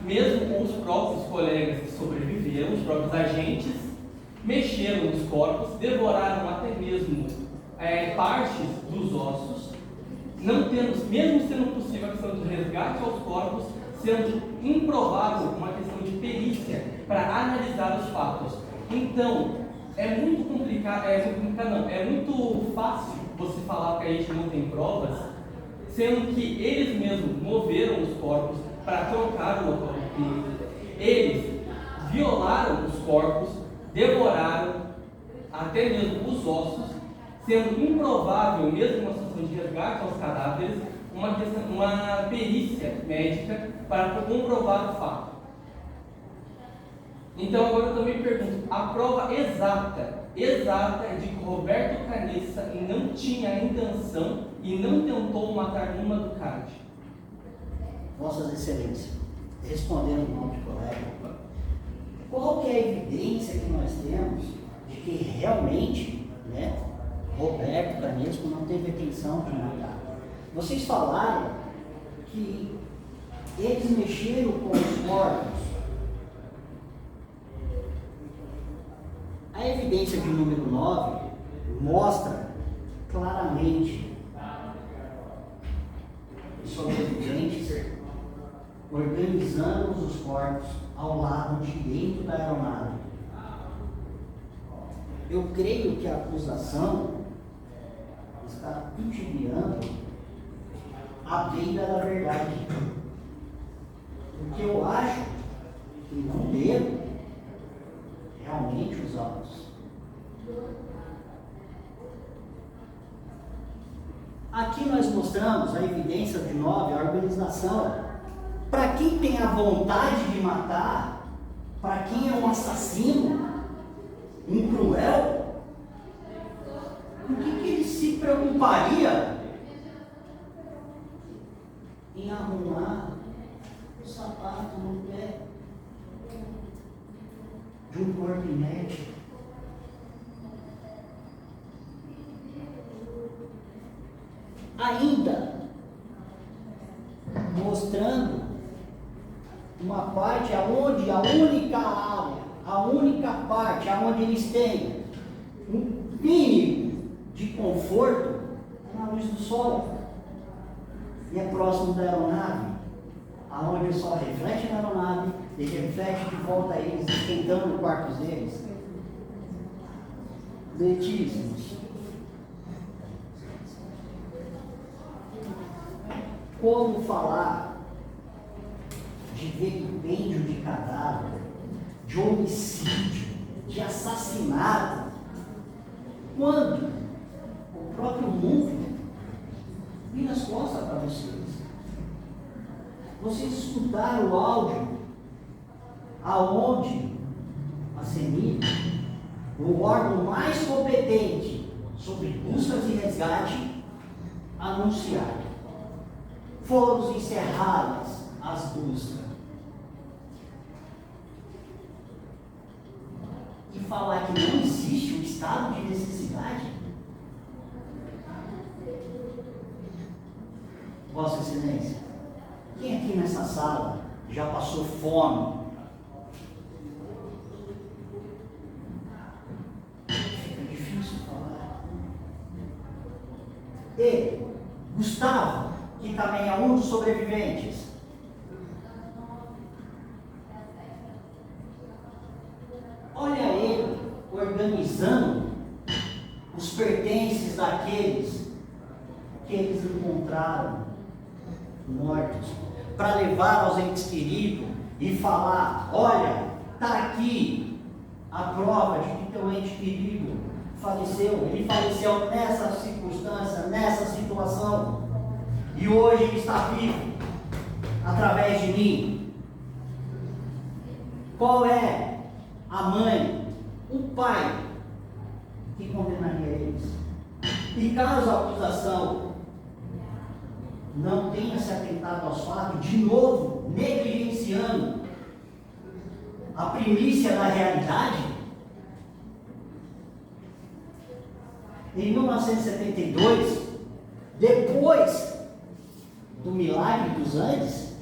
mesmo com os próprios colegas que sobreviveram, os próprios agentes, mexeram nos corpos, devoraram até mesmo partes dos ossos, não temos, mesmo sendo possível a questão do resgate aos corpos, sendo improvável uma questão de perícia para analisar os fatos. Então, é muito complicado, é muito fácil você falar que a gente não tem provas, sendo que eles mesmos moveram os corpos para trocar o local do crime. Eles violaram os corpos, devoraram até mesmo os ossos, sendo improvável, mesmo uma situação de resgate aos cadáveres, uma perícia médica para comprovar o fato. Então agora eu também pergunto, a prova exata de que Roberto Canessa não tinha a intenção e não tentou matar Numa Ducati? Vossas Excelências, respondendo o nome de colega, qual que é a evidência que nós temos de que realmente, né, Roberto Canesco não teve a intenção de matar? Vocês falaram que eles mexeram com os corpos. A evidência de número 9 mostra claramente os sobreviventes organizando os corpos ao lado direito da aeronave. Eu creio que a acusação está ludibriando a beira da verdade. Porque eu acho que não devo realmente os autos. Aqui nós mostramos a evidência de 9, a organização. Para quem tem a vontade de matar, para quem é um assassino, um cruel, por que ele se preocuparia em arrumar o sapato no pé de um corpo inerte? Ainda mostrando uma parte aonde a única área, a única parte aonde eles têm um mínimo de conforto é na luz do sol. E é próximo da aeronave, aonde o sol reflete na aeronave e reflete de volta a eles, esquentando os quartos deles. Letíssimos. Como falar de vilipêndio de cadáver, de homicídio, de assassinato, quando o próprio mundo vira as costas para vocês? Vocês escutaram o áudio aonde a CENIP, o órgão mais competente sobre buscas e resgate, anunciar: foram encerradas as buscas. E falar que não existe um estado de necessidade? Vossa Excelência, quem aqui nessa sala já passou fome? Fica difícil falar. E Gustavo, que também é um dos sobreviventes, olha ele organizando os pertences daqueles que eles encontraram mortos, para levar aos entes queridos e falar: olha, está aqui a prova de que teu ente querido faleceu, ele faleceu nessa circunstância, nessa situação, e hoje ele está vivo através de mim. Qual é a mãe, o pai que condenaria eles? E caso a acusação não tenha se atentado aos fatos, de novo negligenciando a primícia da realidade, em 1972, depois do milagre dos Andes,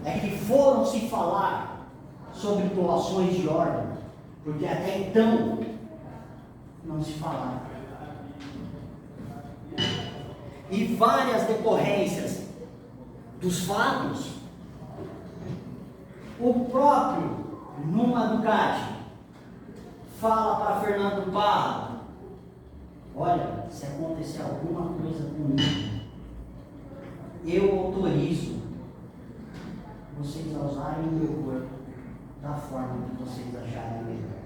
é que foram se falar sobre doações de órgãos, porque até então não se falava. E várias decorrências dos fatos, o próprio Numa Ducati fala para Fernando Parra: olha, se acontecer alguma coisa comigo, eu autorizo vocês a usarem o meu corpo da forma que vocês acharem melhor.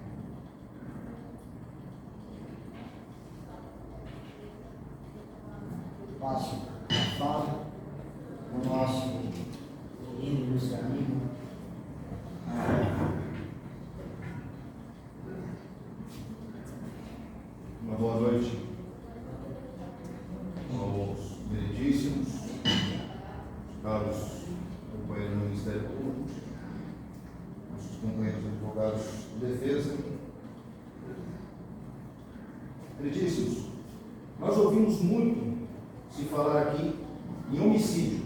Passo a fala caros companheiros do Ministério Público, nossos companheiros advogados de defesa. Excelentíssimos, nós ouvimos muito se falar aqui em homicídio.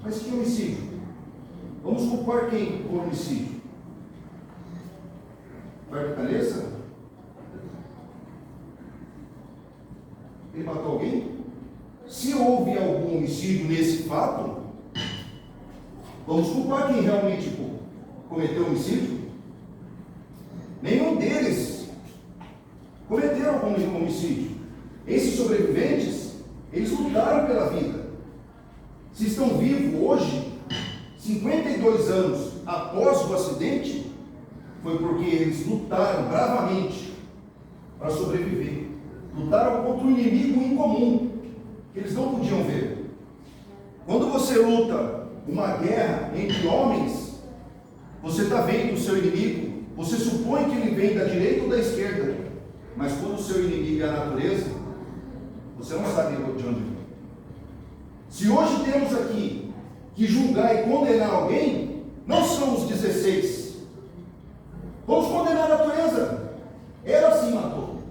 Mas que homicídio? Vamos culpar quem por homicídio? Roberto Canessa? Ele matou alguém? Se houve algum homicídio nesse fato, vamos culpar quem realmente cometeu homicídio? Nenhum deles cometeram algum homicídio. Esses sobreviventes, eles lutaram pela vida. Se estão vivos hoje, 52 anos após o acidente, foi porque eles lutaram bravamente para sobreviver. Lutaram contra um inimigo incomum, que eles não podiam ver. Quando você luta uma guerra entre homens, você está vendo o seu inimigo, você supõe que ele vem da direita ou da esquerda, mas quando o seu inimigo é a natureza, você não sabe de onde vem. Se hoje temos aqui que julgar e condenar alguém, não são os 16. Vamos condenar a natureza. Ela sim matou.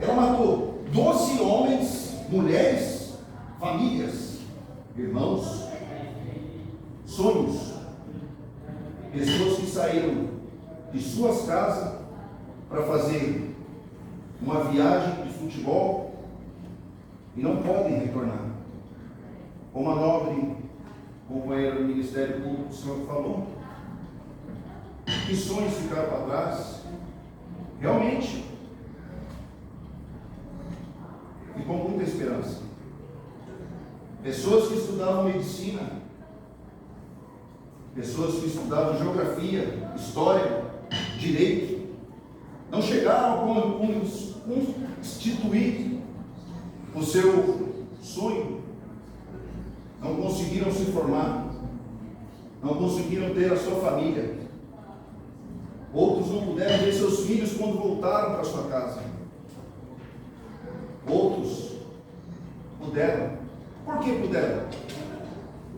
Ela matou 12 homens, mulheres, famílias, irmãos, sonhos, pessoas que saíram de suas casas para fazer uma viagem de futebol e não podem retornar. Como a nobre companheira do Ministério Público, o senhor falou, que sonhos ficaram para trás. Realmente, e com muita esperança. Pessoas que estudavam medicina, pessoas que estudavam geografia, história, direito, não chegaram a constituir o seu sonho, não conseguiram se formar, não conseguiram ter a sua família. Outros não puderam ver seus filhos quando voltaram para sua casa. Outros puderam. Por que puderam?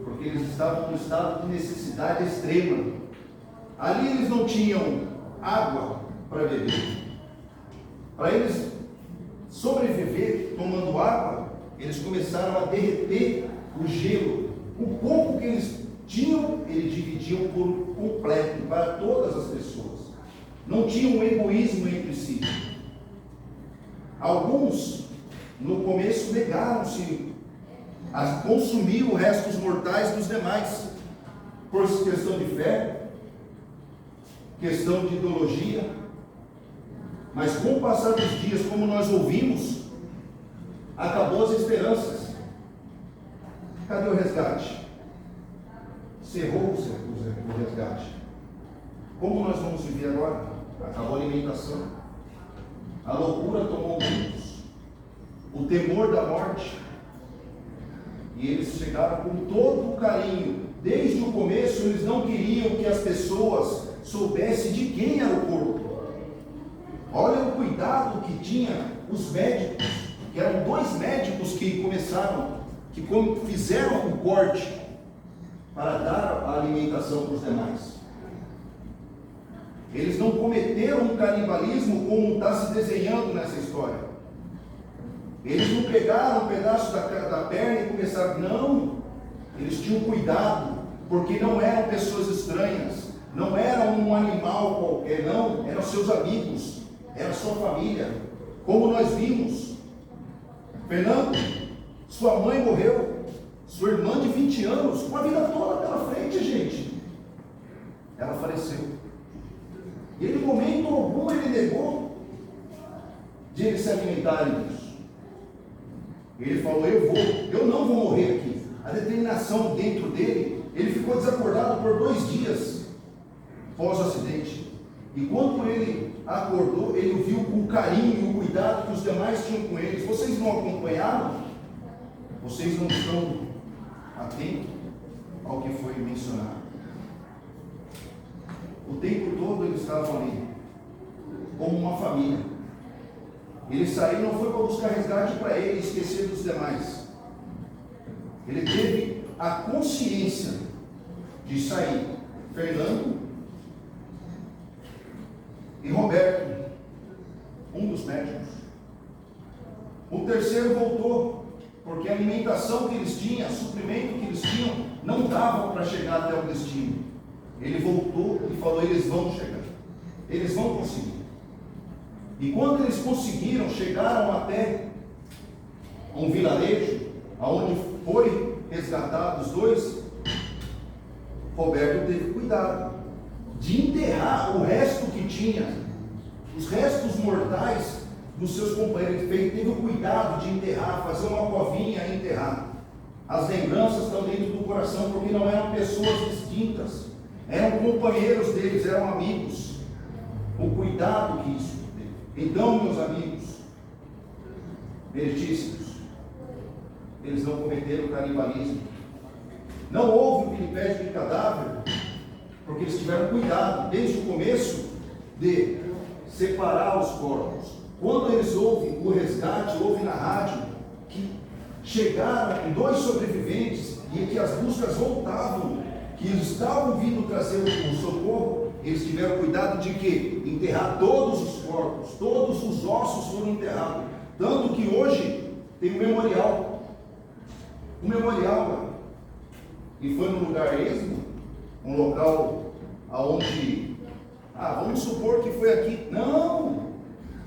Porque eles estavam num estado de necessidade extrema. Ali eles não tinham água para beber. Para eles sobreviver tomando água, eles começaram a derreter o gelo. O pouco que eles tinham, eles dividiam por completo para todas as pessoas. Não tinha um egoísmo entre si. Alguns, no começo, negaram-se a consumir o resto dos mortais dos demais, por questão de fé, questão de ideologia. Mas com o passar dos dias, como nós ouvimos, acabou as esperanças. Cadê o resgate? Cerrou-se o resgate. Como nós vamos viver agora? Acabou a alimentação. A loucura tomou muitos. O temor da morte. E eles chegaram com todo o carinho. Desde o começo, eles não queriam que as pessoas soubessem de quem era o corpo. Olha o cuidado que tinha os médicos, que eram 2 médicos que começaram, que fizeram o corte para dar a alimentação para os demais. Eles não cometeram um canibalismo como está se desenhando nessa história. Eles não pegaram um pedaço da perna e começaram, não. Eles tinham cuidado, porque não eram pessoas estranhas, não eram um animal qualquer, não, eram seus amigos, era sua família. Como nós vimos, Fernando, sua mãe morreu, sua irmã de 20 anos, com a vida toda pela frente, gente, ela faleceu. E em momento algum ele negou de eles se alimentarem disso. Ele falou, eu não vou morrer aqui. A determinação dentro dele, ele ficou desacordado por 2 dias pós o acidente. E quando ele acordou, ele viu o carinho e o cuidado que os demais tinham com eles. Vocês não acompanharam? Vocês não estão atentos ao que foi mencionado. O tempo todo eles estavam ali, como uma família. Ele saiu, não foi para buscar resgate para ele, esquecer dos demais. Ele teve a consciência de sair Fernando e Roberto, um dos médicos. O terceiro voltou, porque a alimentação que eles tinham, o suprimento que eles tinham, não dava para chegar até o destino. Ele voltou e falou: eles vão chegar, eles vão conseguir. E quando eles conseguiram, chegaram até um vilarejo, onde foi resgatados os dois. Roberto teve cuidado de enterrar o resto que tinha, os restos mortais dos seus companheiros. Ele teve o cuidado de enterrar, fazer uma covinha e enterrar. As lembranças estão dentro do coração, porque não eram pessoas distintas, eram companheiros deles, eram amigos. O cuidado que isso teve. Então, meus amigos, meritíssimos, eles não cometeram canibalismo. Não houve o vilipédio de cadáver, porque eles tiveram cuidado, desde o começo, de separar os corpos. Quando eles ouvem o resgate, ouvem na rádio que chegaram 2 sobreviventes e que as buscas voltavam, que eles estavam vindo trazer o socorro, eles tiveram cuidado de quê? Enterrar todos os corpos, todos os ossos foram enterrados. Tanto que hoje tem um memorial lá. E foi num lugar êxito, um local aonde, vamos supor que foi aqui. Não!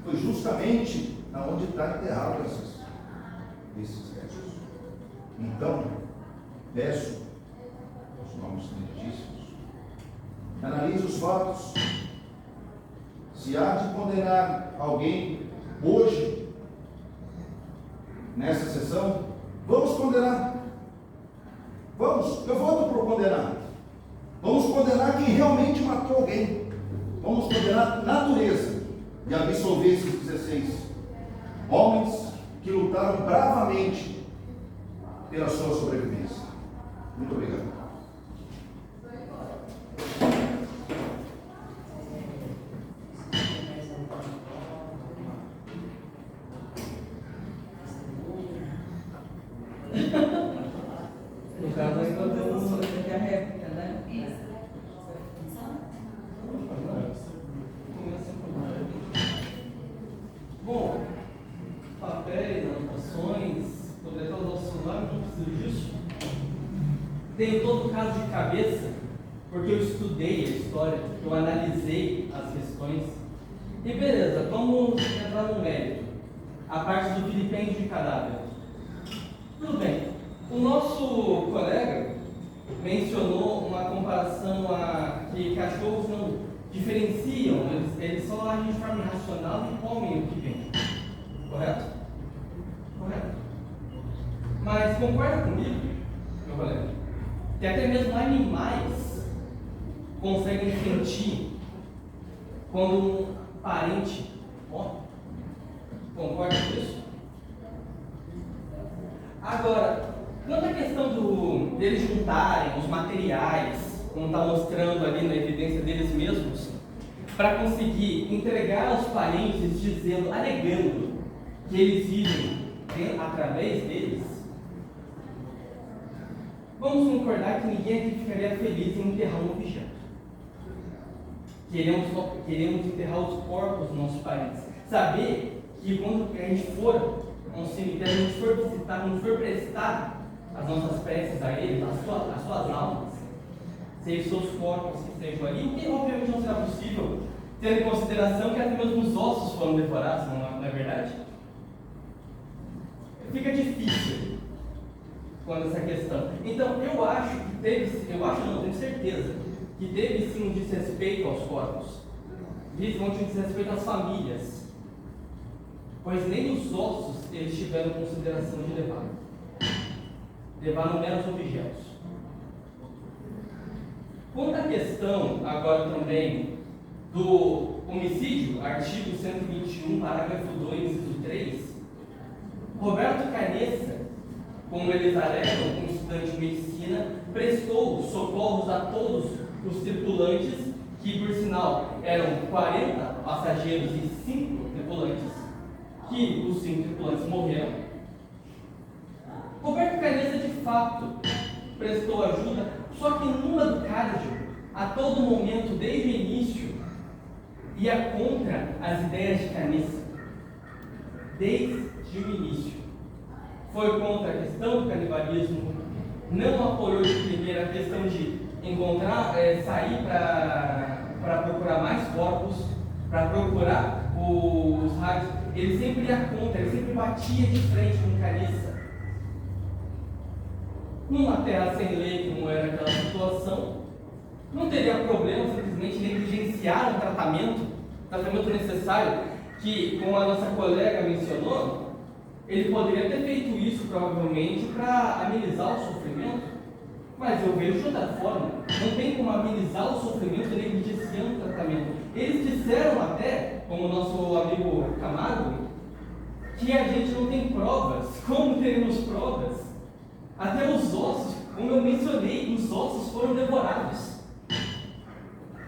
Foi justamente aonde está enterrado esses restos. Então, peço aos nomes santíssimos, analise os fatos. Se há de condenar alguém hoje, nessa sessão, vamos condenar. Vamos, eu voto por condenar. Vamos condenar quem realmente matou alguém. Vamos condenar a natureza e absolver esses 16 homens que lutaram bravamente pela sua sobrevivência. Muito obrigado. No caso, ainda temos aqui a réplica, né? Bom, papéis, anotações, poderia estar o nosso celular, não preciso disso. Tenho todo o caso de cabeça, porque eu estudei a história, eu analisei as questões. E beleza, vamos entrar no mérito. A parte do vilipêndio de cadáver. Tudo bem. O nosso colega mencionou uma comparação a que cachorros não diferenciam, eles só agem de forma irracional e comem o que vem. Correto? Correto. Mas concorda comigo, meu colega, que até mesmo animais conseguem sentir quando um parente morre? Concorda com isso? Agora, quanto à questão deles juntarem os materiais, como está mostrando ali na evidência deles mesmos, para conseguir entregar aos parentes, dizendo, alegando que eles vivem através deles, vamos concordar que ninguém aqui ficaria feliz em enterrar um objeto. Queremos enterrar os corpos dos nossos parentes. Saber que quando a gente for a um cemitério, a gente for visitar, quando for prestar as nossas preces a eles, as suas almas, seja seus corpos que estejam ali, o que obviamente não será possível, tendo em consideração que até mesmo os ossos foram devorados, não é verdade? Fica difícil quando essa questão. Então, eu acho que tenho certeza, que teve sim um desrespeito aos corpos, principalmente um desrespeito às famílias, pois nem os ossos eles tiveram consideração de levar. Levaram meros objetos. Quanto à questão, agora também, do homicídio, artigo 121, parágrafo 2, inciso 3, Roberto Canessa, como eles alegam, um estudante de medicina, prestou socorros a todos os tripulantes, que por sinal eram 40 passageiros e 5 tripulantes, que os 5 tripulantes morreram. Roberto Canessa, de fato, prestou ajuda, só que numa do cardio, a todo momento, desde o início, ia contra as ideias de Canissa. Desde o início. Foi contra a questão do canibalismo, não apoiou de primeira a questão de encontrar, sair para procurar mais corpos, para procurar os rádios. Ele sempre ia contra, ele sempre batia de frente com Canissa. Numa terra sem lei, como era aquela situação, não teria problema simplesmente negligenciar um tratamento necessário, que, como a nossa colega mencionou, ele poderia ter feito isso provavelmente para amenizar o sofrimento, mas eu vejo de outra forma, não tem como amenizar o sofrimento negligenciando o tratamento. Eles disseram até, como o nosso amigo Camargo, que a gente não tem provas. Como teremos provas? Até os ossos, como eu mencionei, os ossos foram devorados.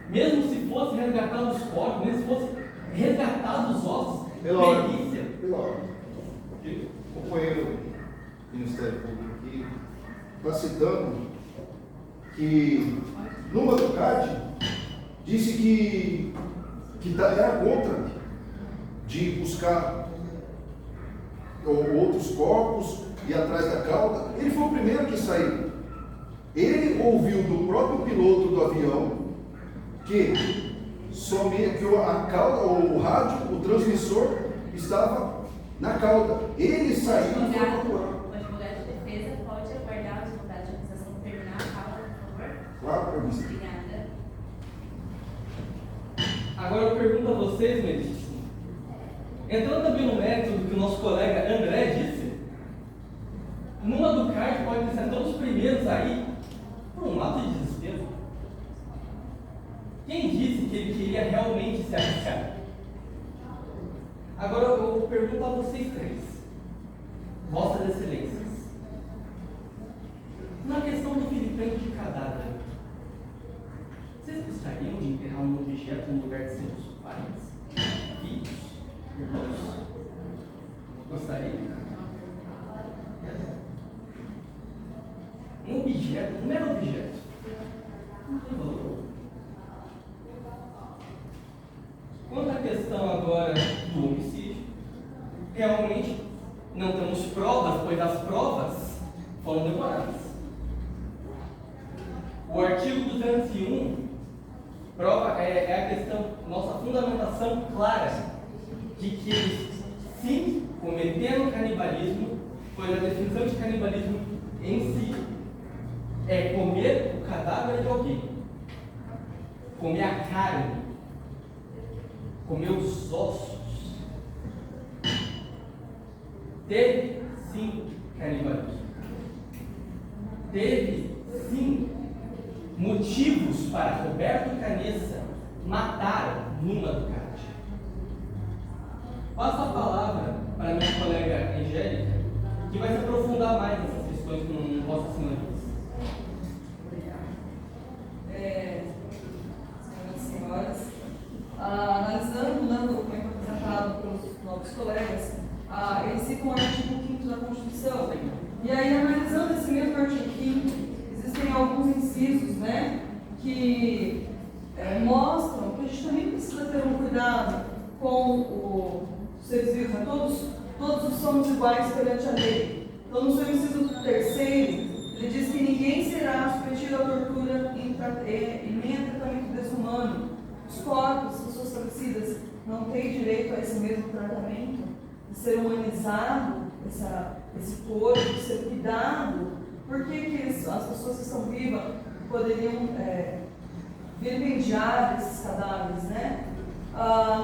Mesmo se fosse resgatado os corpos, mesmo se fosse resgatado os ossos, perícia. Pela ordem. O companheiro do Ministério Público aqui está citando que numa do CAD disse que era contra de buscar outros corpos e atrás da cauda. Ele foi o primeiro que saiu. Ele ouviu do próprio piloto do avião que a cauda, o rádio, o transmissor estava na cauda. Ele saiu e foi procurar. O advogado de defesa pode aguardar os advogados de acusação terminar a causa, por favor? Claro, permissão. Obrigada. Agora eu pergunto a vocês, meritíssimo. Entrando também no mérito do que o nosso colega André disse, numa do CARD pode ser todos os primeiros aí por um ato de desespero. Quem disse que ele queria realmente se arriscar? Agora eu pergunto a vocês três, Vossas Excelências, na questão do filipento de cadáver, vocês gostariam de enterrar um objeto no lugar de seus pais, filhos, irmãos? Gostariam? Um objeto, um mero objeto, não tem valor. Quanto à questão agora do homicídio, realmente não temos provas, pois as provas foram demoradas. O artigo 201 prova, é a questão, nossa fundamentação clara de que eles sim cometeram canibalismo, pois a definição de canibalismo em si é comer o cadáver de alguém, comer a carne, comer os ossos. Teve sim canibalismo. Teve sim motivos para Roberto Canessa matar numa do CAD. Passo a palavra para minha colega Angélica, que vai se aprofundar mais nessas questões com Vossas Senhorias. Senhoras e senhores, analisando o documento apresentado pelos nossos colegas, eles citam o artigo 5º da Constituição. E aí, analisando esse mesmo artigo 5º, existem alguns incisos, né, que mostram que a gente também precisa ter um cuidado com os seres vivos, né? Todos somos iguais perante a lei. Então, no seu inciso 3º, ele diz que ninguém será submetido à tortura e nem a tratamento desumano. Os corpos, as pessoas falecidas, não têm direito a esse mesmo tratamento, de ser humanizado, esse corpo, de ser cuidado. Por que as pessoas que estão vivas poderiam vilipendiar esses cadáveres, né?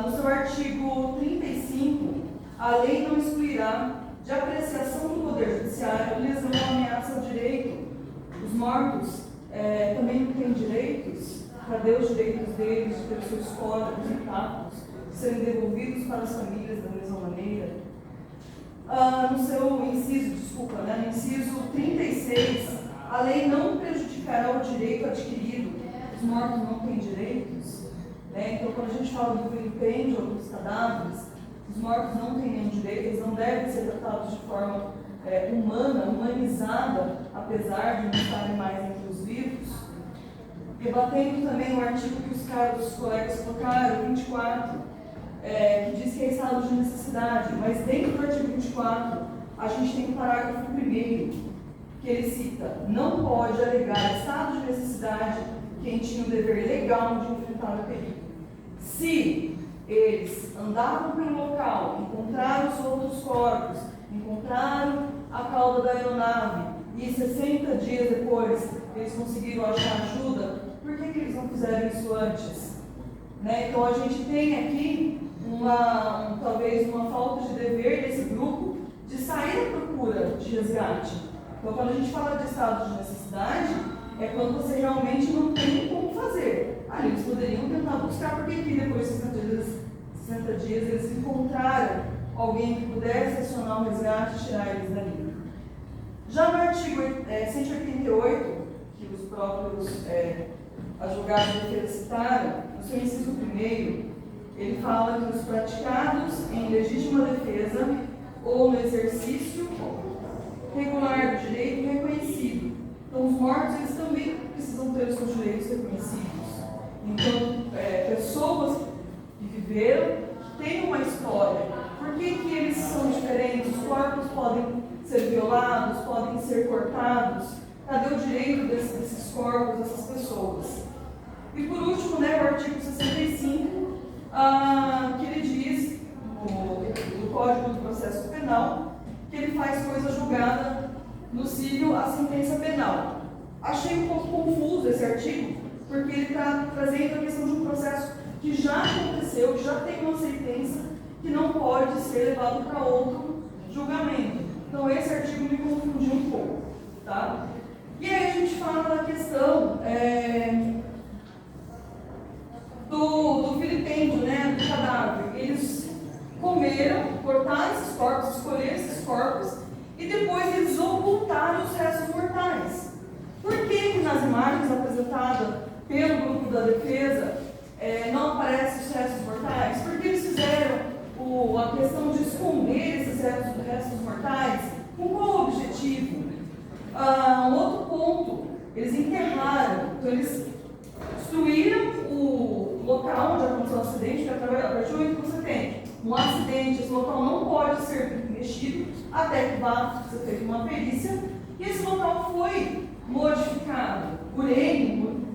No seu artigo 35, a lei não excluirá de apreciação do Poder Judiciário lesão ou ameaça ao direito. Os mortos também não têm direitos. Cadê os direitos deles de ter seus corpos intactos, de serem devolvidos para as famílias da mesma maneira? No seu inciso, no inciso 36, a lei não prejudicará o direito adquirido. Os mortos não têm direitos, né? Então, quando a gente fala do vilipêndio dos cadáveres, os mortos não têm nenhum direito, eles não devem ser tratados de forma humana, humanizada, apesar de não estarem mais entre os vivos, debatendo também o artigo que os colegas colocaram, 24, que diz que é estado de necessidade, mas dentro do artigo 24, a gente tem o parágrafo 1º, que ele cita: não pode alegar estado de necessidade quem tinha o dever legal de enfrentar o perigo. Se eles andavam pelo local, encontraram os outros corpos, encontraram a cauda da aeronave, e 60 dias depois eles conseguiram achar ajuda, por que eles não fizeram isso antes? Né? Então a gente tem aqui talvez uma falta de dever desse grupo de sair à procura de resgate. Então quando a gente fala de estado de necessidade, é quando você realmente não tem como fazer. Ali eles poderiam tentar buscar, porque aqui depois de 60 dias eles encontraram alguém que pudesse acionar o resgate e tirar eles dali. Já no artigo 188, que os próprios advogados de defesa citaram, no seu inciso 1º, ele fala que os praticados em legítima defesa ou no exercício regular do direito reconhecido. Então, os mortos, eles também precisam ter os seus direitos reconhecidos. Então, pessoas que viveram, que têm uma história. Por que eles são diferentes? Os corpos podem ser violados, podem ser cortados. Cadê o direito desses corpos, dessas pessoas? E por último, o artigo 65, que ele diz, no Código do Processo Penal, que ele faz coisa julgada no cível a sentença penal. Achei um pouco confuso esse artigo, porque ele está trazendo a questão de um processo que já aconteceu, que já tem uma sentença, que não pode ser levado para outro julgamento. Então esse artigo me confundiu um pouco. Tá? E aí a gente fala da questão do vilipêndio, do cadáver. Eles comeram, cortaram esses corpos, escolheram esses corpos e depois eles ocultaram os restos mortais. Por que nas imagens apresentadas pelo grupo da defesa não aparecem os restos mortais? Porque eles fizeram a questão de esconder esses restos mortais. Com qual objetivo? Um outro ponto, eles enterraram, então eles destruíram o local onde aconteceu o acidente, porque a partir do momento que você tem um acidente, esse local não pode ser mexido até que vá ser feita uma perícia, e esse local foi modificado por N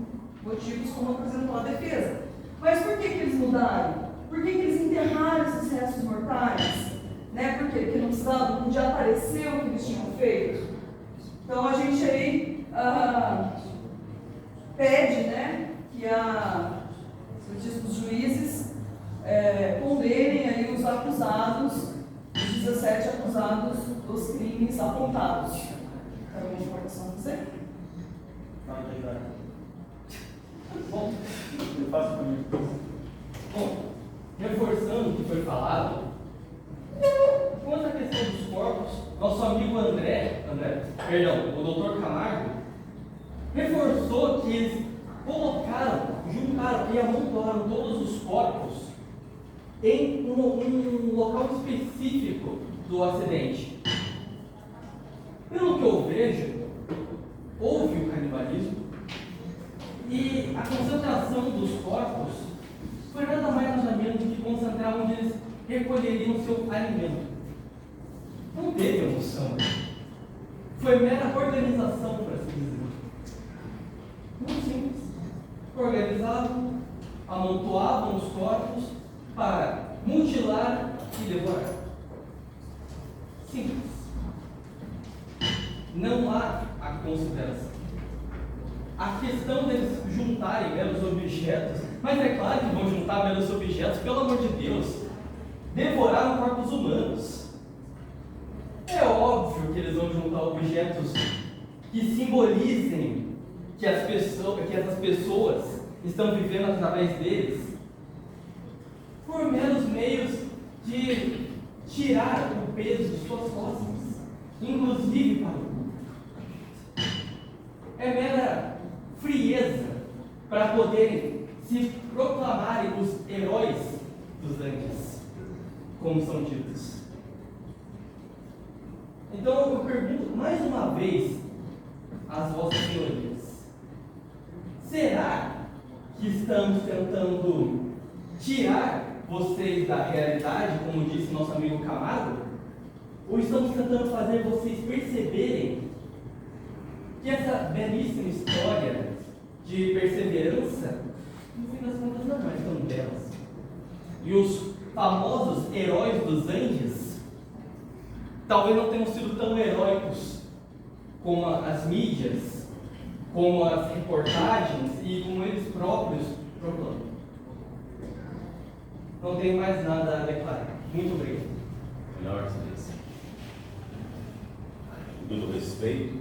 motivos, como apresentou a defesa. Mas por que eles mudaram? Por que eles enterraram esses restos mortais? Por quê? Porque não precisava, podia aparecer o que eles tinham feito. Então a gente aí pede que os juízes condenem aí os acusados, os 17 acusados dos crimes apontados. Quer alguma informação a dizer? Bom, reforçando o que foi falado, quanto à questão dos corpos, nosso amigo o doutor Camargo, reforçou que eles juntaram e amontoaram todos os corpos em um local específico do acidente. Pelo que eu vejo, houve o canibalismo e a concentração dos corpos foi nada mais nada menos do que concentrar onde eles recolheriam o seu alimento. Não teve emoção. Foi mera organização, para assim dizer. Muito simples. Organizavam, amontoavam os corpos para mutilar e devorar. Simples. Não há a consideração. A questão deles juntarem belos objetos, mas é claro que vão juntar belos objetos, pelo amor de Deus. Devoraram corpos humanos. É óbvio que eles vão juntar objetos que simbolizem que essas pessoas estão vivendo através deles por meros meios de tirar o peso de suas costas, inclusive para o público. É mera frieza para poderem se proclamarem os heróis dos Andes, como são ditos. Então eu pergunto mais uma vez, às vossas senhorias: será que estamos tentando tirar vocês da realidade, como disse nosso amigo Camargo? Ou estamos tentando fazer vocês perceberem que essa belíssima história de perseverança, no fim das contas, não é tão belas? E os famosos heróis dos Andes talvez não tenham sido tão heróicos como as mídias, como as reportagens e como eles próprios proclamam. Não tenho mais nada a declarar. Muito obrigado. Melhor excelência. Com todo respeito,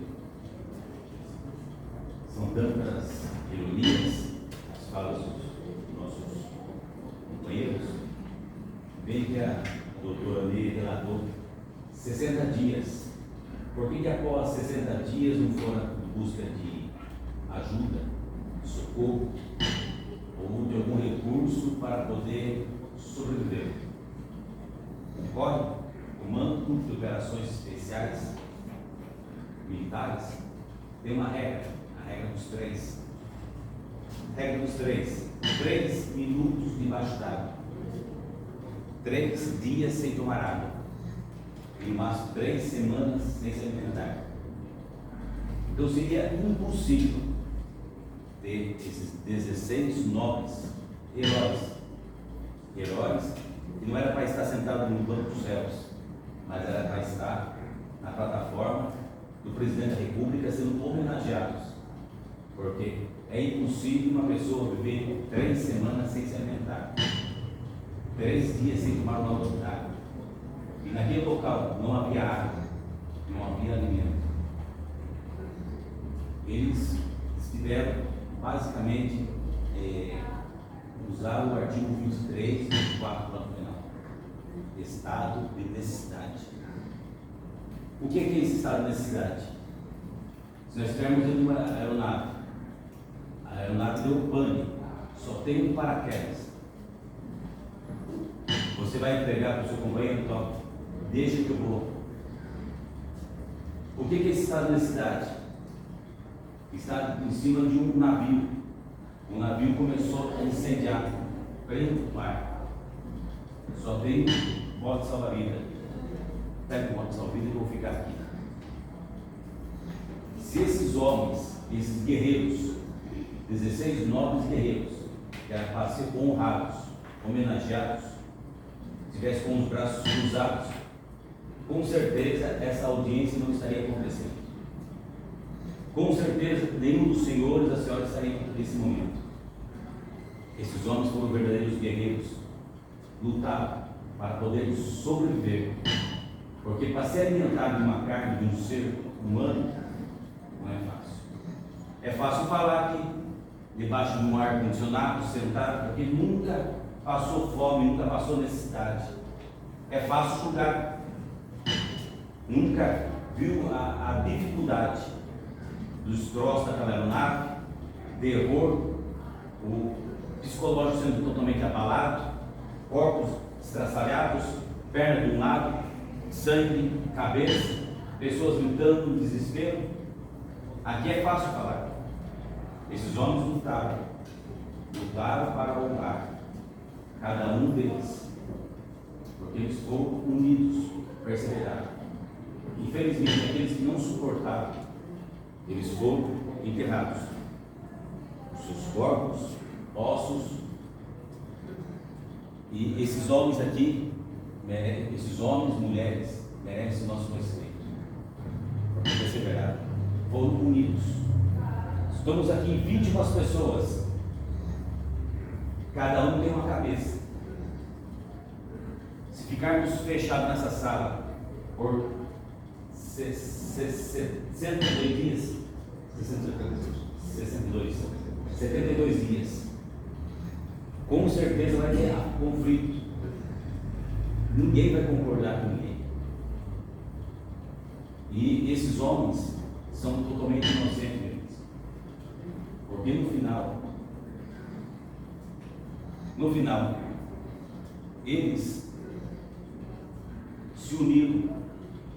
são tantas ironias as falas dos nossos companheiros, bem que a doutora ali relatou 60 dias. Por que após 60 dias não foram em busca de ajuda, de socorro ou de algum recurso para poder sobreviver? Ocorre, o Comando de Operações Especiais Militares tem uma regra, a regra dos 3. Regra dos 3: 3 minutos debaixo d'água, 3 dias sem tomar água, e no máximo 3 semanas sem se alimentar. Então seria impossível ter esses 16 nobres heróis, que não era para estar sentado no banco dos céus, mas era para estar na plataforma do presidente da República sendo homenageados, porque é impossível uma pessoa viver 3 semanas sem se alimentar, 3 dias sem tomar uma gota d'água, e naquele local não havia água, não havia alimento. Eles tiveram basicamente usar o artigo 23 e 24 do Plano Penal, estado de necessidade. O que é esse estado de necessidade? Se nós estivermos dentro de uma aeronave, a aeronave deu pane, só tem um paraquedas, você vai entregar para o seu companheiro, então, deixa que eu vou. O que é esse estado de necessidade? Está em cima de um navio. O navio começou a incendiar, pleno mar. Só tem bote salva-vida. Pega o bote salva-vida e eu vou ficar aqui. Se esses homens, esses guerreiros, 16 nobres guerreiros, que eram para ser honrados, homenageados, estivessem com os braços cruzados, com certeza essa audiência não estaria acontecendo. Com certeza nenhum dos senhores, das senhoras estariam nesse momento. Esses homens foram verdadeiros guerreiros, lutaram para poder sobreviver, porque para se alimentar de uma carne, de um ser humano, não é fácil. É fácil falar que debaixo de um ar condicionado, sentado, porque nunca passou fome, nunca passou necessidade. É fácil julgar, nunca viu a dificuldade dos destroços daquela aeronave, terror, o psicológico sendo totalmente abalado, corpos estraçalhados, perna de um lado, sangue, cabeça, pessoas gritando no desespero. Aqui é fácil falar. Esses homens lutaram para honrar cada um deles, porque eles foram unidos, perseveraram. Infelizmente, aqueles que não suportaram, eles foram enterrados. Os seus corpos, ossos. E esses homens aqui, esses homens, mulheres, merecem o nosso respeito. Porque perseveraram, foram unidos. Estamos aqui em 21 pessoas. Cada um tem uma cabeça. Se ficarmos fechados nessa sala por 62 dias, 72 dias, com certeza vai ter conflito. Ninguém vai concordar com ninguém. E esses homens são totalmente inocentes, porque no final, eles se uniram.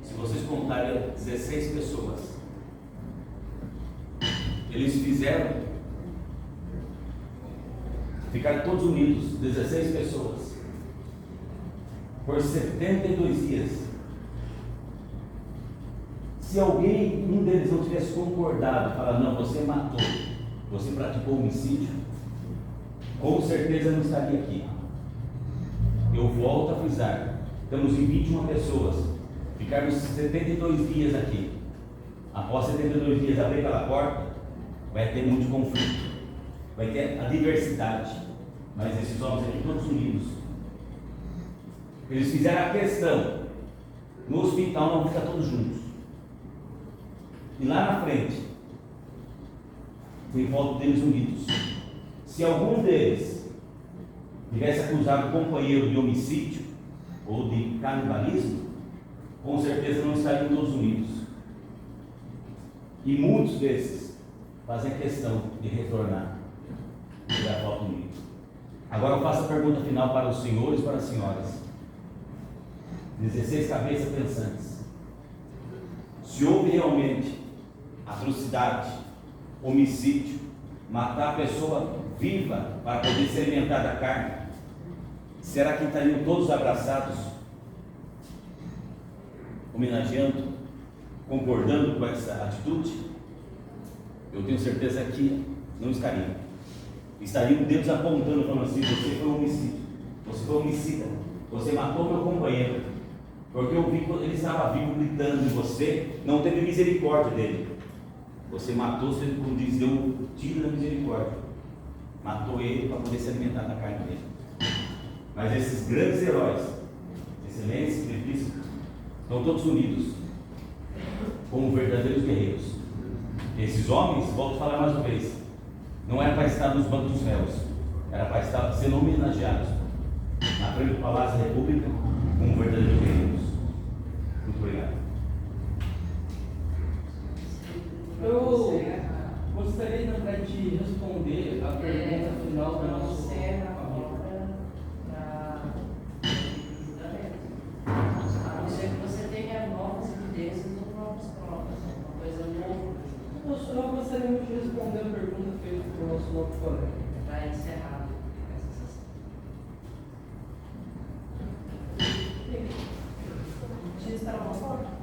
Se vocês contarem 16 pessoas, Eles ficaram todos unidos, 16 pessoas, por 72 dias. Se alguém, um deles não tivesse concordado, falar, não, você matou, você praticou homicídio, com certeza não estaria aqui. Eu volto a frisar, estamos em 21 pessoas, ficarmos 72 dias aqui. Após 72 dias abrir aquela porta, vai ter muito conflito, vai ter a diversidade, mas esses homens aqui todos unidos. Eles fizeram a questão, no hospital não fica todos juntos. E lá na frente, foi volta deles unidos. Se algum deles tivesse acusado o companheiro de homicídio ou de canibalismo, com certeza não estariam todos unidos. E muitos desses fazem questão de retornar e dar volta unidos. Agora eu faço a pergunta final para os senhores e para as senhoras. 16 cabeças pensantes. Se houve realmente atrocidade, homicídio, matar a pessoa viva para poder se alimentar da carne, será que estariam todos abraçados, homenageando, concordando com essa atitude? Eu tenho certeza que não estariam. Estariam dedos apontando, falando assim, você foi um homicídio, você foi homicida, você matou meu companheiro, porque eu vi quando ele estava vivo gritando em você, não teve misericórdia dele. Você matou, você, como diz, deu um tiro da misericórdia. Matou ele para poder se alimentar da carne dele. Mas esses grandes heróis, excelentes sacrifícios, estão todos unidos, como verdadeiros guerreiros. Esses homens, volto a falar mais uma vez, não era para estar nos bancos dos réus, era para estar sendo homenageados na frente do Palácio da República, como verdadeiros guerreiros. Muito obrigado. Eu gostaria também de responder a pergunta final do nosso amigo. A não ser que você tenha novas evidências ou novas provas, uma coisa nova. Eu gostaria de responder a pergunta feita pelo nosso novo colega. Para encerrar essa sessão. Tinha que estar uma foto.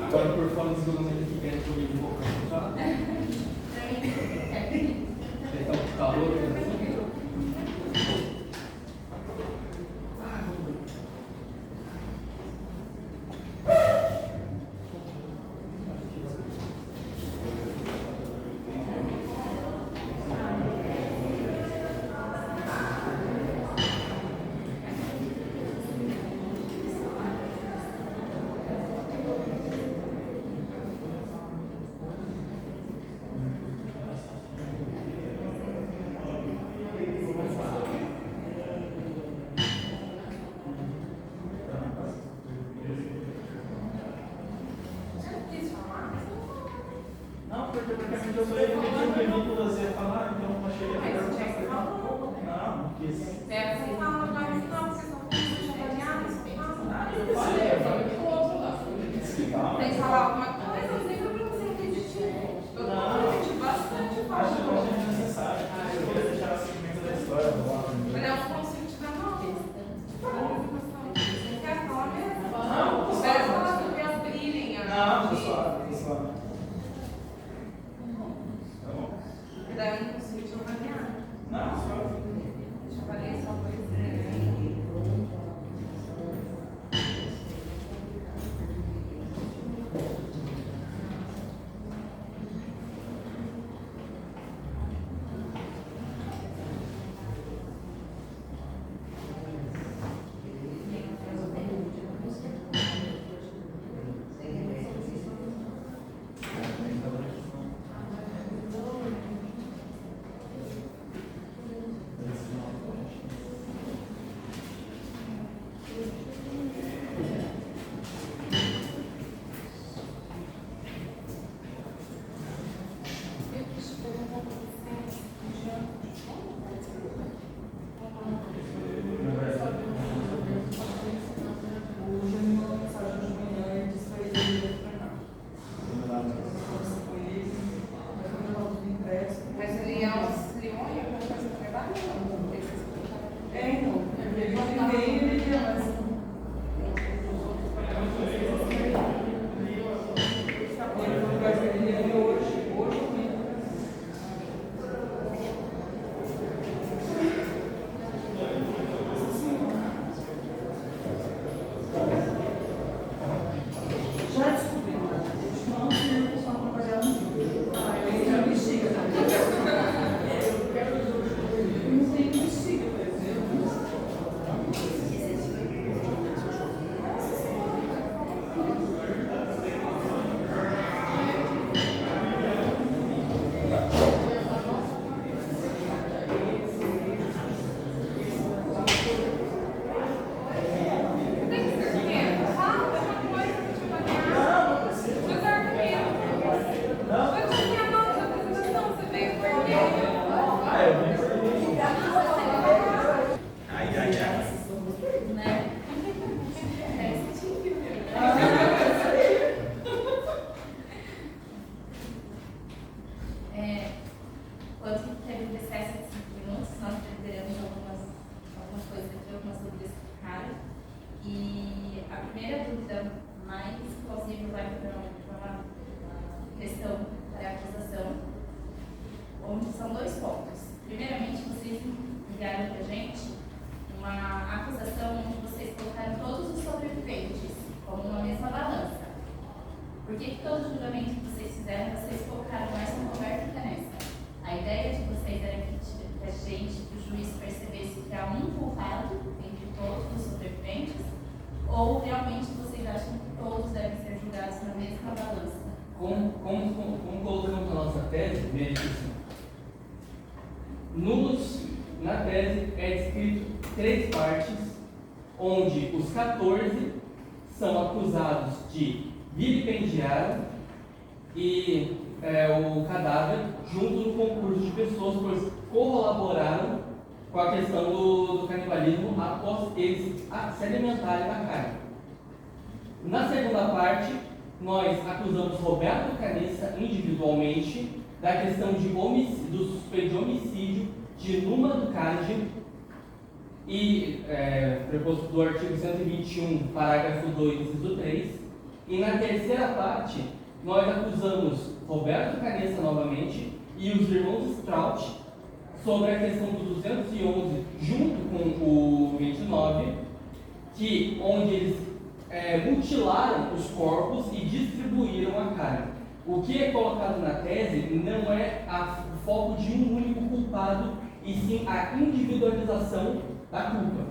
Agora, por fora do regulamento que quer que eu ligue um pouco, tá? Ele tá com calor, né? Não, porque praticamente eu só ia pedir um minuto para você falar, então eu achei que era não, não quis. Você fala, mas não, vocês não estão trabalhados? Eu falei que o outro lá. Tem que falar alguma coisa, eu sei que eu não sei repetitivo. Eu tô repetindo bastante. Acho que eu achei desnecessário. Eu queria deixar a sequência da história. Mas eu não consigo te dar nome. Você quer falar mesmo? Não, tô Espera suave. falar sobre as brilhem. Não, tô suave, tô suave. Tá bom? Daí eu não consigo te avaliar. Não, suave. Deixa eu avaliar só por isso. Por que todo julgamento que vocês fizeram, vocês focaram mais no Roberto Canessa? A ideia de vocês era que a gente, que o juiz percebesse que há um culpado entre todos os sobreviventes? Ou realmente vocês acham que todos devem ser julgados na mesma balança? Como colocamos a nossa tese, veja assim, na tese é descrito 3 partes, onde os 14 são acusados de vilipendiar e o cadáver junto no concurso de pessoas, pois colaboraram com a questão do canibalismo após eles se alimentarem da carne. Na segunda parte, nós acusamos Roberto Canessa individualmente da questão do suspeito de homicídio de Numa do Cade e preposto do artigo 121, parágrafo 2, inciso 3. E na terceira parte, nós acusamos Roberto Canessa novamente e os irmãos Strout sobre a questão do 211 junto com o 29, onde eles mutilaram os corpos e distribuíram a carne. O que é colocado na tese não é o foco de um único culpado, e sim a individualização da culpa.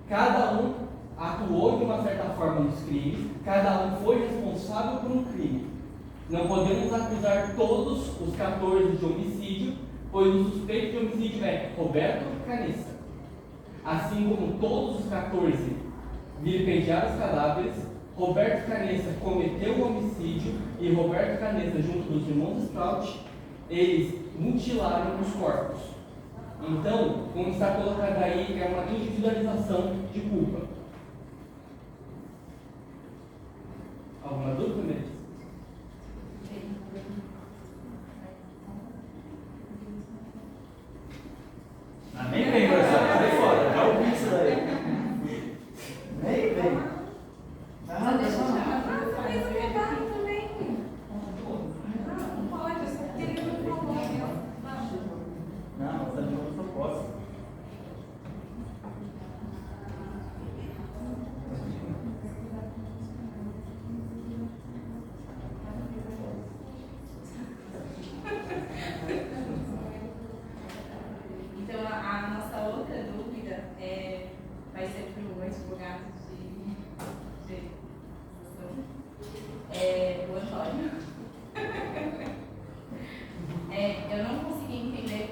Cada um atuou de uma certa forma nos crimes, cada um foi responsável por um crime. Não podemos acusar todos os 14 de homicídio, pois o suspeito de homicídio é Roberto Canessa. Assim como todos os 14 vilipendiaram os cadáveres, Roberto Canessa cometeu o homicídio e Roberto Canessa, junto dos irmãos Strout, eles mutilaram os corpos. Então, como está colocado aí, é uma individualização de culpa. Alguma dúvida, Melissa? Nem vem, Marcelo, sai fora, já ouvi isso daí. Nem vem. Ah, deixa eu chamar para fazer o recado também. Não pode, eu só queria que eu não Não, você está de uma proposta. Então, a nossa outra dúvida vai ser para o advogado o Antônio. Eu não consegui entender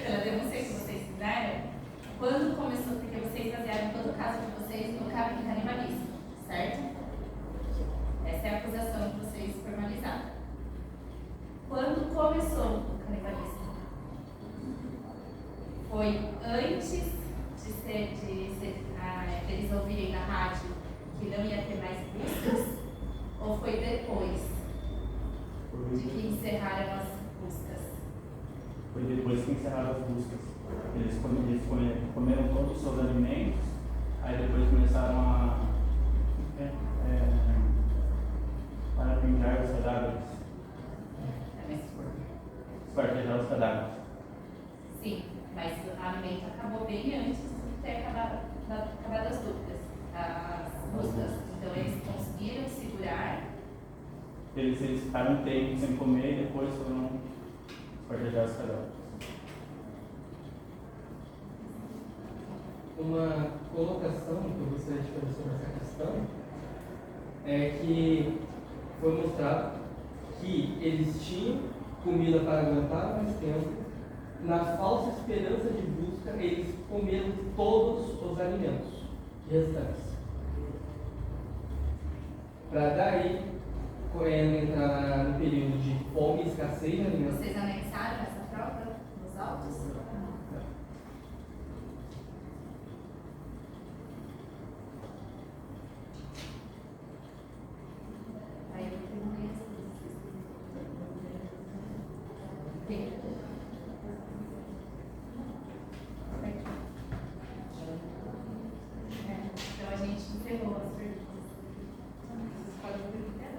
pela denúncia que vocês fizeram, quando começou, porque vocês basearam todo o caso de vocês no canibalismo, certo? Essa é a acusação que vocês formalizaram. Quando começou o canibalismo? Foi antes de eles ouvirem na rádio que não ia ter mais buscas? Ou foi depois de que encerraram as buscas? Foi depois que encerraram as buscas. Eles comeram todos os seus alimentos, aí depois começaram a pintar os cadáveres. Esquartejar os cadáveres. Sim, mas o alimento acabou bem antes de ter acabado as dúvidas, as buscas. Então eles conseguiram segurar. Eles ficaram um tempo sem comer e depois foram esquartejar os cadáveres. Uma colocação que eu gostaria de fazer sobre essa questão é que foi mostrado que eles tinham comida para aguentar mais tempo. Na falsa esperança de busca, eles comeram todos os alimentos restantes. Para daí entrar no período de fome e escassez de alimentos. Vocês anexaram essa prova nos autos? Aí eu perguntei então a gente encerrou as perguntas. Vocês podem perguntar.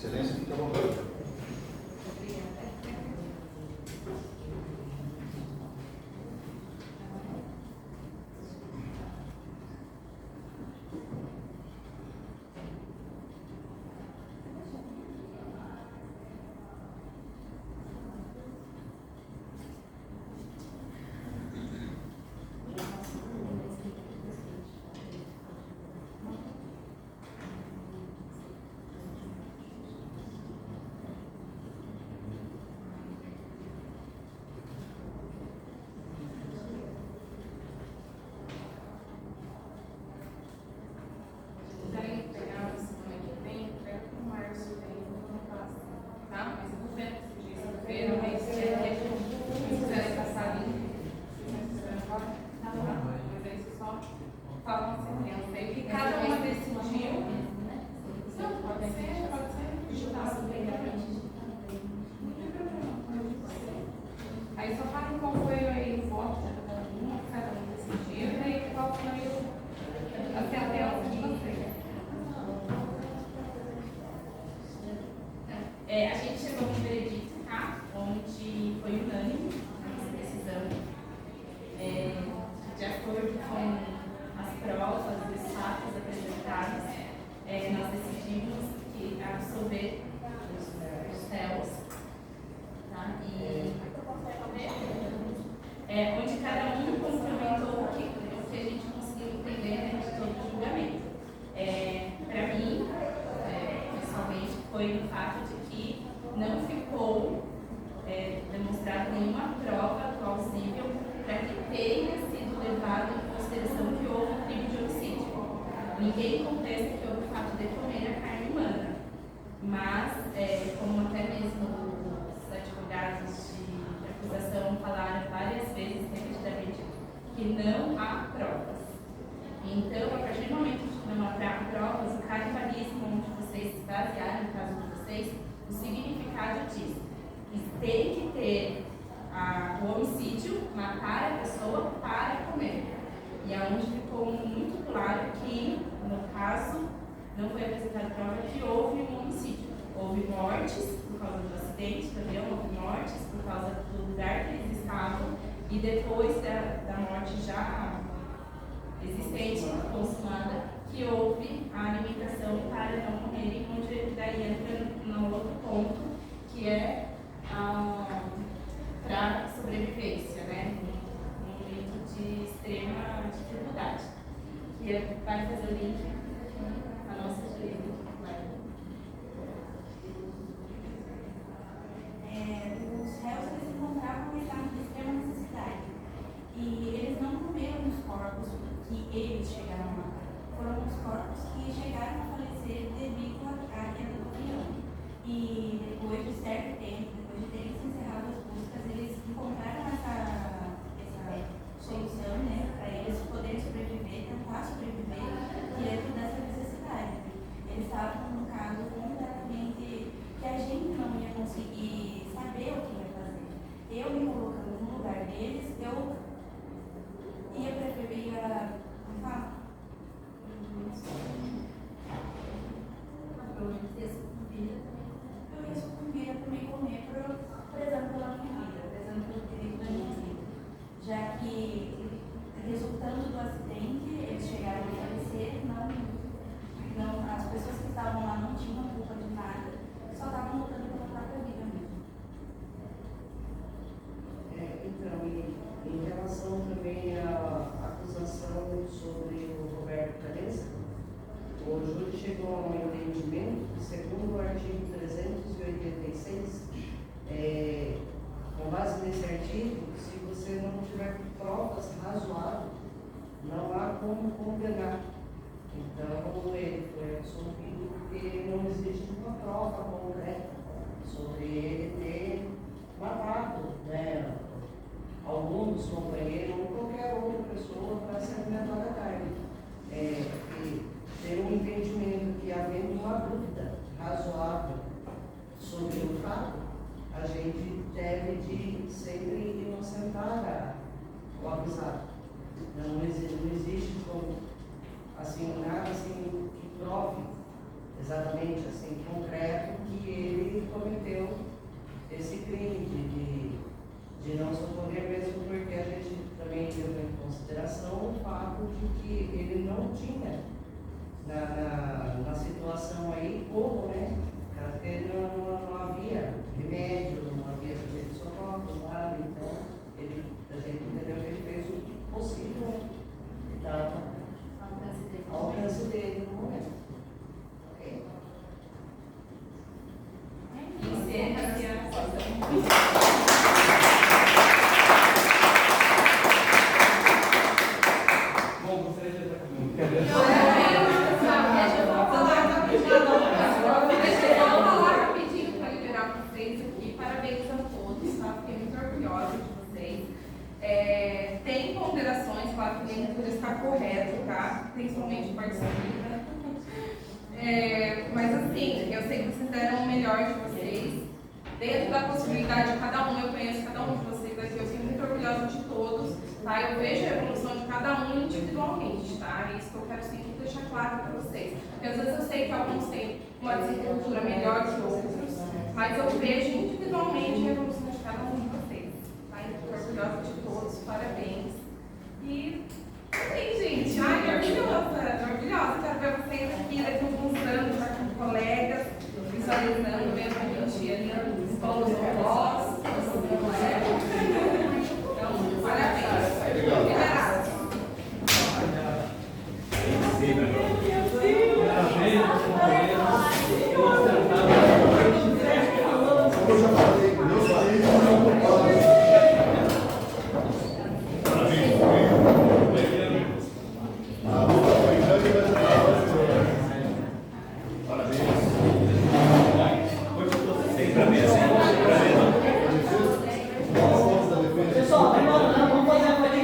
Excelência, fique à vontade. Aí só fala qual foi aí o voto de cada um decidiu, e aí qual foi a sentença de vocês. A gente chegou no veredito, tá? Onde foi unânime essa decisão. De acordo com as provas, os fatos apresentados, nós decidimos que absolver os réus, tá? Onde cada um complementou o que a gente conseguiu entender de todo o julgamento. Para mim, pessoalmente, foi o fato de que não ficou demonstrada nenhuma prova plausível para que tenha sido levado em consideração que houve um crime de homicídio. Ninguém contesta que houve o fato de comer a carne humana, mas, como até mesmo os advogados de acusação falaram várias vezes, repetidamente, que não há provas. Então, a partir do momento que não há provas, o canibalismo, onde vocês se basearam, no caso de vocês, o significado diz que tem que ter o homicídio, matar a pessoa para comer. E aonde ficou muito claro que, no caso, não foi apresentada prova que houve um homicídio. Houve mortes por causa do acidente, também houve mortes por causa do lugar que eles estavam, e depois da morte já existente, consumada, que houve a alimentação para não morrerem, onde daí entra no outro ponto, que é para sobrevivência, né? Num momento de extrema dificuldade. Que vai fazer o link com a nossa direita. Os réus eles se encontravam em estado de extrema necessidade. E eles não comeram os corpos que eles chegaram a matar. Foram os corpos que chegaram a falecer devido à queda do avião. E depois de certo tempo, depois de terem se encerrado as buscas, eles encontraram essa solução, né, para eles poderem sobreviver, tentar sobreviver diante dessa necessidade. Eles estavam, no caso, completamente que a gente não ia conseguir saber o que ia fazer. Eu me colocando no lugar deles, eu ia preferir eu ia sucumbir a também comer prezando pela minha vida, prezando pelo direito da minha vida. Já que, resultando do acidente, eles chegaram a falecer, não, as pessoas que estavam lá não tinham culpa de nada, só estavam lutando pela própria vida mesmo. Então, em relação também à acusação sobre o Roberto Canessa, o júri chegou a um entendimento que, segundo o artigo 386, com base nesse artigo, se você não tiver provas razoáveis, não há como condenar. Então, ele foi absolvido porque não existe uma prova concreta sobre ele ter matado, né, algum dos companheiros ou qualquer outra pessoa para se alimentar da carne. E ter um entendimento que, havendo uma dúvida razoável sobre o fato, a gente deve de sempre inocentar o acusado. Não existe assim, nada assim, que prove exatamente assim, concreto que socorro, né? Porque não havia remédio, não havia primeiro socorro, nada, então ele, a gente entendeu que ele fez o possível que estava ao alcance dele no momento. Ok? Encerra-se a sessão. Bom, gostaria de estar comigo. Deixa eu só falar rapidinho para liberar vocês aqui. Parabéns a todos, tá? Fiquei muito orgulhosa de vocês. Tem ponderações, claro que nem tudo está correto, tá? Principalmente participativa. Mas assim, eu sei que vocês deram o melhor de vocês. Dentro da possibilidade de cada um, eu conheço cada um de vocês aqui, eu fico muito orgulhosa de todos, tá? Eu vejo a evolução de cada um individualmente, tá? É isso que eu quero sempre deixar claro para vocês. Porque às vezes eu sei que alguns têm uma desenvoltura melhor que outros, mas eu vejo individualmente a evolução de cada um de vocês, tá? Eu fico orgulhosa de todos, parabéns. E assim, gente, ai, orgulhosa, quero ver vocês aqui daqui a alguns anos, já com colegas, visualizando mesmo a gente ali, expondo os robôs, então, parabéns. Liberados. Pessoal, vamos fazer uma coisa aqui.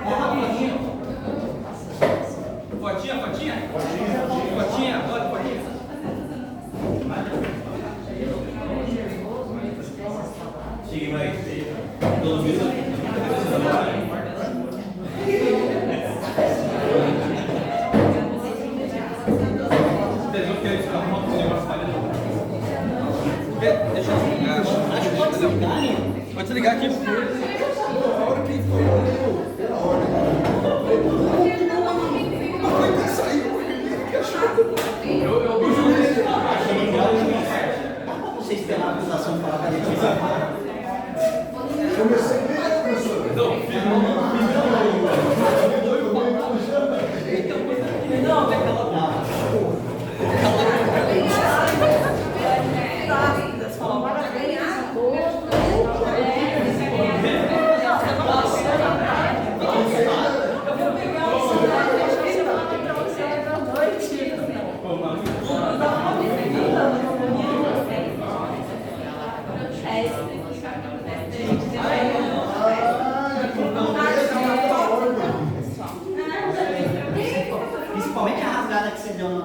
É rapidinho. Fotinha, bora, fotinha. Sim, mas todo mundo. Deixa eu desligar. Acho que pode desligar, né? Pode desligar aqui. Você esperar a acusação de falar com a letícia. Comecei mesmo, professor. Não, vai colocar. Principalmente a rasgada que você deu na.